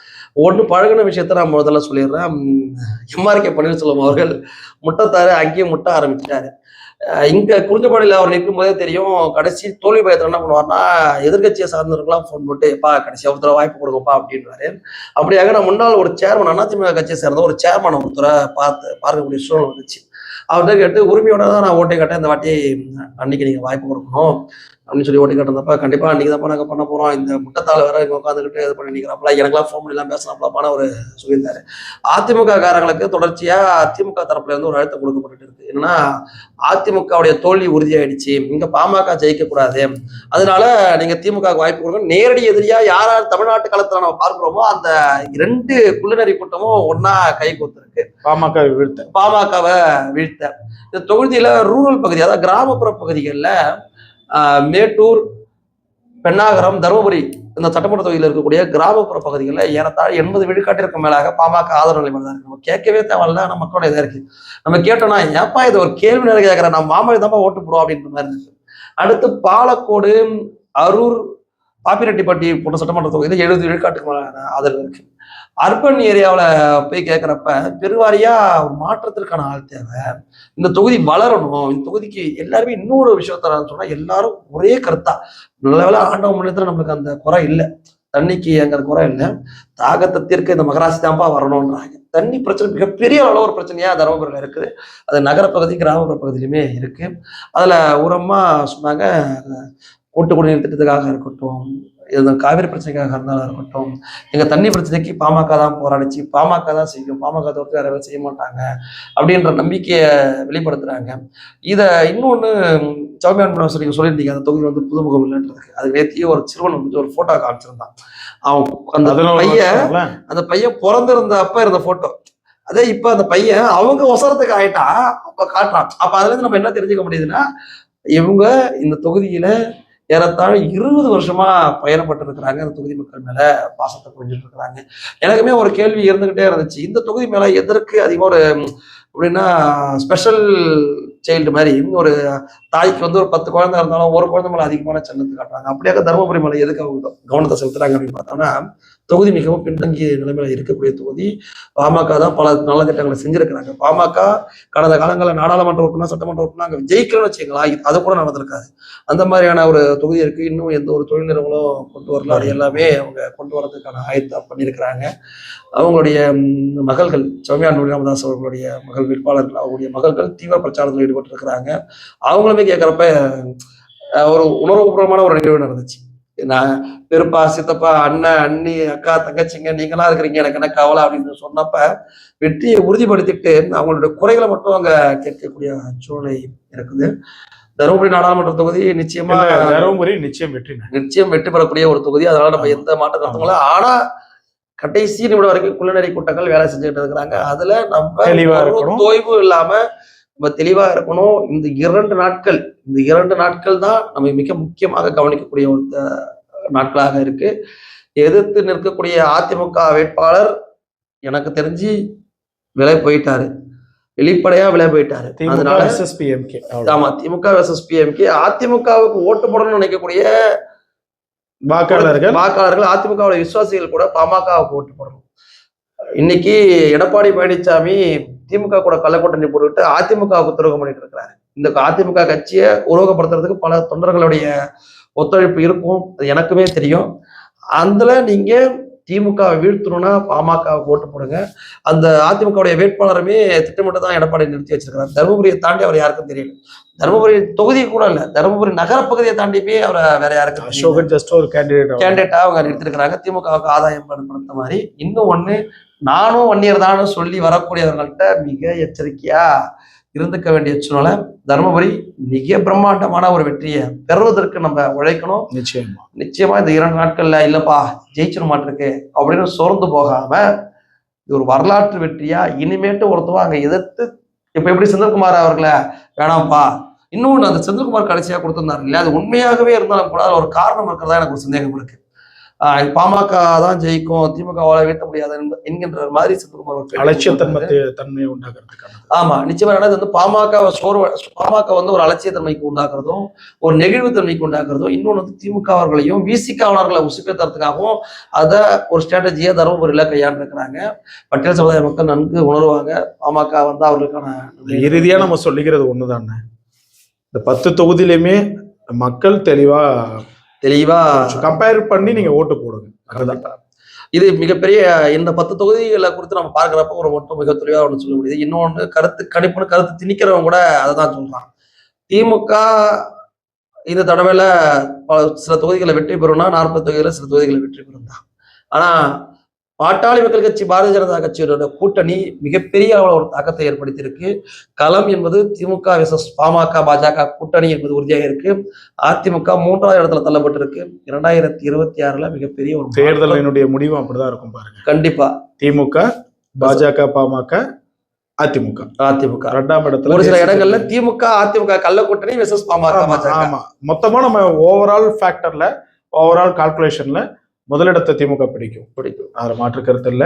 ஒன்று பழகின விஷயத்த நான் முதல்ல சொல்லிடுறேன். எம்ஆர்கே பன்னீர்செல்வம் அவர்கள் முட்டத்தாரு அங்கேயும் முட்ட ஆரம்பிச்சிட்டாரு. இங்க குறிஞ்சபாடியில் அவர் நிற்கும் போதே தெரியும், கடைசி தோல்வி பயத்தில் என்ன பண்ணுவார்னா, எதிர்கட்சியை சார்ந்தவர்கள்லாம் ஃபோன் போட்டு, எப்பா கடைசியா ஒருத்தர வாய்ப்பு கொடுங்கப்பா அப்படின்றாரு. அப்படியாக நான் முன்னாள் ஒரு சேர்மன், அதிமுக கட்சியை சேர்ந்த ஒரு சேர்மன் ஒருத்தரை பார்க்கக்கூடிய சூழல் வந்துச்சு. அவர்கிட்ட கேட்டு உரிமையோட தான் நான் ஓட்டை கேட்டேன், இந்த வாட்டி அன்னைக்கு நீங்க வாய்ப்பு கொடுக்கணும் அப்படின்னு சொல்லி ஓட்டி கேட்டிருந்தப்ப, கண்டிப்பா அன்னைக்கு தான் நாங்கள் பண்ண போறோம், இந்த முட்டத்தாள் வேற இங்க உட்காந்துக்கிட்டு இது பண்ணி நிற்கிறாப்புல, எனக்கெல்லாம் ஃபோன் பண்ணிலாம் பேசலாம்லாப்பான ஒரு சொல்லியிருந்தாரு. அதிமுக காரங்களுக்கு தொடர்ச்சியா அதிமுக தரப்புல இருந்து ஒரு அழுத்தம் கொடுக்கப்பட்டு இருக்கு. என்னன்னா, அதிமுகவுடைய தோல்வி உறுதியாயிடுச்சு, இங்க பாமக ஜெயிக்க கூடாது, அதனால நீங்க திமுக வாய்ப்பு கொடுங்க. நேரடி எதிரியா யார் யார் தமிழ்நாட்டு களத்துல நம்ம பார்க்கிறோமோ அந்த 2 குள்ளநரி கூட்டமும் ஒன்னா கை கோத்திருக்கு பாமகவை வீழ்த்த. இந்த தொகுதியில ரூரல் பகுதி, அதாவது கிராமப்புற பகுதிகளில் மேட்டூர், பெண்ணாகரம், தருமபுரி இந்த சட்டமன்ற தொகுதியில் இருக்கக்கூடிய கிராமப்புற பகுதிகளில் ஏறத்தாழ 80 விழுக்காட்டிற்கு மேலாக பாமக ஆதரவு நிலைமையில் தான் இருக்கு. நம்ம கேட்கவே தேவையில்ல, நம்ம மக்களோட இதாக இருக்கு. நம்ம கேட்டோம்னா, ஏப்பா இது ஒரு கேள்வி நேரம் கேட்கிறேன், நம்ம மாமழி தான்ப்பா ஓட்டு போடுவோம் அப்படின்ற மாதிரி இருக்கு. அடுத்து பாலக்கோடு, அரூர், பாப்பிரெட்டிப்பட்டி போன்ற சட்டமன்ற தொகுதியில் 70 விழுக்காட்டுக்கு மேலான ஆதரவு இருக்கு. அர்பன் ஏரியாவில் போய் கேட்குறப்ப பெருவாரியா ஒரு மாற்றத்திற்கான ஆள் தேவை, இந்த தொகுதி வளரணும், இந்த தொகுதிக்கு எல்லாருமே இன்னொரு விஷயத்த சொன்னா எல்லாரும் ஒரே கருத்தா, நல்ல வேளை ஆண்டவ முன்னேற்ற நம்மளுக்கு அந்த குறை இல்லை, தண்ணிக்கு அங்க குறை இல்லை, தாகத்தை தீர்க்க இந்த மகராசி தான்ப்பா வரணும்ன்றாங்க. தண்ணி பிரச்சனை மிகப்பெரிய அளவு ஒரு பிரச்சனையா தருமபுரியில் இருக்குது. அது நகரப்பகுதி கிராமப்புற பகுதியிலுமே இருக்கு. அதுல உரமா சொன்னாங்க, கூட்டு குடிநீர் திட்டத்துக்காக இருக்கட்டும், இது காவிரி பிரச்சனைக்காக இருந்தாலும் இருக்கட்டும், எங்க தண்ணி பிரச்சனைக்கு பாமக தான் போராடிச்சு, பாமக தான் செய்யும், பாமக தவிர்த்து வேற செய்ய மாட்டாங்க அப்படின்ற நம்பிக்கையை வெளிப்படுத்துறாங்க. இதை இன்னொன்னு சௌமியான் நீங்க சொல்லியிருந்தீங்க, அந்த தொகுதி வந்து புதுமுகம் இல்லைன்றதுக்கு, அது நேத்தியே ஒரு சிறுவன் வந்து ஒரு போட்டோ காமிச்சிருந்தான். அவன் அந்த பையன் பிறந்திருந்த அப்ப இருந்த போட்டோ, அதே இப்ப அந்த பையன் அவங்க ஒசரத்துக்கு ஆயிட்டா அப்ப காட்டுறான். அப்ப அதுல இருந்து நம்ம என்ன தெரிஞ்சுக்க முடியுதுன்னா, இவங்க இந்த தொகுதியில ஏறத்தாழ 20 வருஷமா பயணப்பட்டு இருக்கிறாங்க, அந்த தொகுதி மக்கள் மேல பாசத்தை புரிஞ்சுட்டு இருக்கிறாங்க. எனக்குமே ஒரு கேள்வி இருந்துகிட்டே இருந்துச்சு, இந்த தொகுதி மேல எதற்கு அதிகமா ஒரு அப்படின்னா ஸ்பெஷல் சைல்டு மாதிரி, ஒரு தாய்க்கு வந்து ஒரு 10 குழந்தை இருந்தாலும் ஒரு குழந்தை மேல அதிகமான செல்லத்தை காட்டுறாங்க, அப்படியாக தருமபுரி மேல எதுக்கு அவங்க கவனத்தை செலுத்துறாங்க அப்படின்னு பார்த்தோம்னா, தொகுதி மிகவும் பின்தங்கிய நிலைமையில இருக்கக்கூடிய தொகுதி. பாமக தான் பல நலத்திட்டங்களை செஞ்சிருக்கிறாங்க. பாமக கடந்த காலங்களில் நாடாளுமன்ற உறுப்பினர், சட்டமன்ற உறுப்பினர் அங்கே ஜெயிக்கணும்னு வச்சுங்களா, அது கூட நடந்திருக்காது. அந்த மாதிரியான ஒரு தொகுதி இருக்கு. இன்னும் எந்த ஒரு தொழில் நிறுவனம் கொண்டு வரல, அது எல்லாமே அவங்க கொண்டு வரதுக்கான ஆயத்தம் பண்ணியிருக்கிறாங்க. அவங்களுடைய மகள்கள், சௌமியா ராமதாஸ் அவர்களுடைய மகள் வேட்பாளர்கள், அவங்களுடைய மகள்கள் தீவிர பிரச்சாரத்தில் ஈடுபட்டு இருக்கிறாங்க. அவங்களுமே கேட்கிறப்ப ஒரு உணர்வுபூர்வமான ஒரு நிகழ்வு நடந்துச்சு. நான் பெருப்பா, சித்தப்பா, அண்ணன், அண்ணி, அக்கா, தங்கச்சிங்க நீங்களா இருக்கிறீங்க, எனக்கு என்ன கவலை அப்படின்னு சொன்னப்ப வெற்றியை உறுதிப்படுத்திட்டு அவங்களுடைய குறைகளை மட்டும் அங்க கேட்கக்கூடிய சூழ்நிலை இருக்குது. தருமபுரி நாடாளுமன்ற தொகுதி நிச்சயமா நிச்சயம் வெற்றி பெறக்கூடிய ஒரு தொகுதி. அதனால நம்ம எந்த மாற்ற கருத்துங்களோ, ஆனா கடைசி நிமிடம் வரைக்கும் குள்ளநெறி கூட்டங்கள் வேலை செஞ்சுட்டு இருக்கிறாங்க. அதுல நம்ம தோய்வு இல்லாம நம்ம தெளிவா இருக்கணும். இந்த 2 நாட்கள் தான் நம்ம மிக முக்கியமாக கவனிக்கக்கூடிய ஒரு நாட்களாக இருக்கு. எதிர்த்து நிற்கக்கூடிய அதிமுக வேட்பாளர் எனக்கு தெரிஞ்சு விலை போயிட்டாரு, வெளிப்படையா விலை போயிட்டாரு. அதனால ஆமா, திமுக வெர்சஸ் பிஎம்கே. அதிமுகவுக்கு ஓட்டு போடணும்னு நினைக்கக்கூடிய வாக்காளர்கள், அதிமுகவுடைய விசுவாசிகள் கூட பாமகவுக்கு ஓட்டு போடணும். இன்னைக்கு எடப்பாடி பழனிசாமி திமுக கூட கள்ளக்கூட்டணி போட்டுக்கிட்டு அதிமுகவுக்கு துரோகம் பண்ணிட்டு இருக்கிறாரு. இந்த அதிமுக கட்சியை உருவகப்படுத்துறதுக்கு பல தொண்டர்களுடைய ஒத்துழைப்பு இருக்கும், அது எனக்குமே தெரியும். அதுல நீங்க திமுக வீழ்த்தணும்னா பாமகவுக்கு ஓட்டு போடுங்க. அந்த அதிமுகவுடைய வேட்பாளருமே திட்டமிட்டு தான் எடப்பாடி நிறுத்தி வச்சிருக்கிறார். தருமபுரியை தாண்டி அவர் யாருக்கும் தெரியல. தருமபுரி தொகுதி கூட இல்ல, தருமபுரி நகர பகுதியை தாண்டியே அவரை வேற யாருக்கும் அசோகன் ஜஸ்ட் ஒரு கேண்டிடேட்டா அவங்க நிறுத்திருக்கிறாங்க, திமுகவுக்கு ஆதாயம் படுத்த மாதிரி. இன்னும் ஒண்ணு, நானும் வன்னியர் தானு சொல்லி வரக்கூடியவர்கள்ட்ட மிக எச்சரிக்கையா இருந்துக்க வேண்டிய சூழ்நிலை. தருமபுரி மிக பிரம்மாண்டமான ஒரு வெற்றியை பெறுவதற்கு நம்ம உழைக்கணும். நிச்சயமா இந்த 2 நாட்கள்ல இல்லப்பா ஜெயிச்சிட மாட்டிருக்கு அப்படின்னு சோர்ந்து போகாம, இது ஒரு வரலாற்று வெற்றியா இனிமேட்டு ஒருத்தவங்க அங்க எதிர்த்து, இப்ப எப்படி செந்தில்குமார் அவர்களை வேணாம்ப்பா, இன்னொன்னு அந்த செந்தில்குமார் கடைசியா கொடுத்திருந்தாரு இல்லையா, அது உண்மையாகவே இருந்தாலும் கூட ஒரு காரணம் இருக்கிறதா எனக்கு ஒரு சந்தேகம் இருக்கு. பாமக தான் ஜெயிக்கும், திமுகவால வீழ்த்த முடியாது என்கின்ற மாதிரி செந்தில்குமார் ஒரு பேட்டி தன்மையை உண்டாக்குறதுக்கான. ஆமா, நிச்சயமா. இது வந்து பாமக வந்து ஒரு அலட்சியத்தன்மைக்கு உண்டாக்குறதும், ஒரு நெகிழ்வுத்தன்மைக்கு உண்டாக்குறதும், இன்னொன்று வந்து திமுக அவர்களையும் விசிகாவலர்களை உசுப்பேத்துறதுக்காகவும் அதை ஒரு ஸ்ட்ராட்டஜியா தருமபுரியில கையாண்டிருக்கிறாங்க. பட்டியல் சமுதாய மக்கள் நன்கு உணர்வாங்க. பாமக வந்து அவர்களுக்கான இறுதியா நம்ம சொல்லிக்கிறது ஒண்ணுதானே, இந்த 10 தொகுதியிலுமே மக்கள் தெளிவா கம்பேர் பண்ணி நீங்க ஓட்டு போடுங்க. அதுதான் இது மிகப்பெரிய இந்த 10 தொகுதிகளை குறித்து நம்ம பார்க்கிறப்ப ஒரு மட்டும் மிக தெளிவா ஒன்று சொல்ல முடியுது. இன்னொன்று கருத்து கணிப்புன்னு கருத்து திணிக்கிறவங்க கூட அதை தான் சொல்றான். திமுக இந்த தடவையில சில தொகுதிகளை வெற்றி பெறும்னா 40 தொகுதியில சில தொகுதிகளை வெற்றி பெறும் தான். ஆனா பாட்டாளி மக்கள் கட்சி பாரதிய ஜனதா கட்சியோட கூட்டணி மிகப்பெரிய அளவில் ஒரு தாக்கத்தை ஏற்படுத்தியிருக்கு. களம் என்பது திமுக விசஸ் பாமக பாஜக கூட்டணி என்பது உறுதியாக இருக்கு. அதிமுக 3வது இடத்துல தள்ளப்பட்டிருக்கு. 2026 மிகப்பெரிய ஒரு தேர்தலினுடைய முடிவு அப்படிதான் இருக்கும் பாருங்க. கண்டிப்பா திமுக, பாஜக, பாமக, அதிமுக 2ஆம் இடத்துல. ஒரு சில இடங்கள்ல திமுக அதிமுக கள்ள கூட்டணி விசஸ் பாமக பாஜக. ஆமா, மொத்தமா நம்ம ஓவரால் ஃபேக்டர்ல, ஓவரால் கால்குலேஷன்ல முதலிடத்தை திமுக பிடிக்கும். அதுல மாற்று கருத்து இல்ல.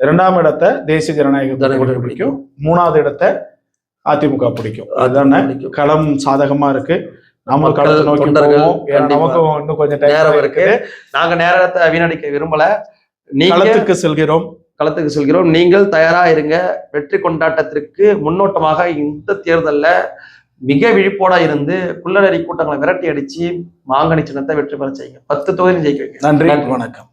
2ஆம் இடத்தை தேசிய ஜனநாயக பிடிக்கும். 3வது இடத்தை அதிமுக பிடிக்கும். அதுதானே களம் சாதகமா இருக்கு. நம்ம களத்தை நோக்கி போவோம். நமக்கும் இன்னும் கொஞ்சம் நேரம் இருக்கு. நாங்க நேரத்தை வீணடிக்க விரும்பல. களத்துக்கு செல்கிறோம். நீங்கள் தயாரா இருங்க. வெற்றி கொண்டாட்டத்திற்கு முன்னோட்டமாக இந்த தேர்தல்ல மிக விழிப்போட இருந்து குள்ளநரி கூட்டங்களை விரட்டி அடிச்சு மாங்கனி சின்னத்தை வெற்றி பெற செய்யுங்க. 10 தொகுதி ஜெயிக்க வைங்க. நன்றி, வணக்கம்.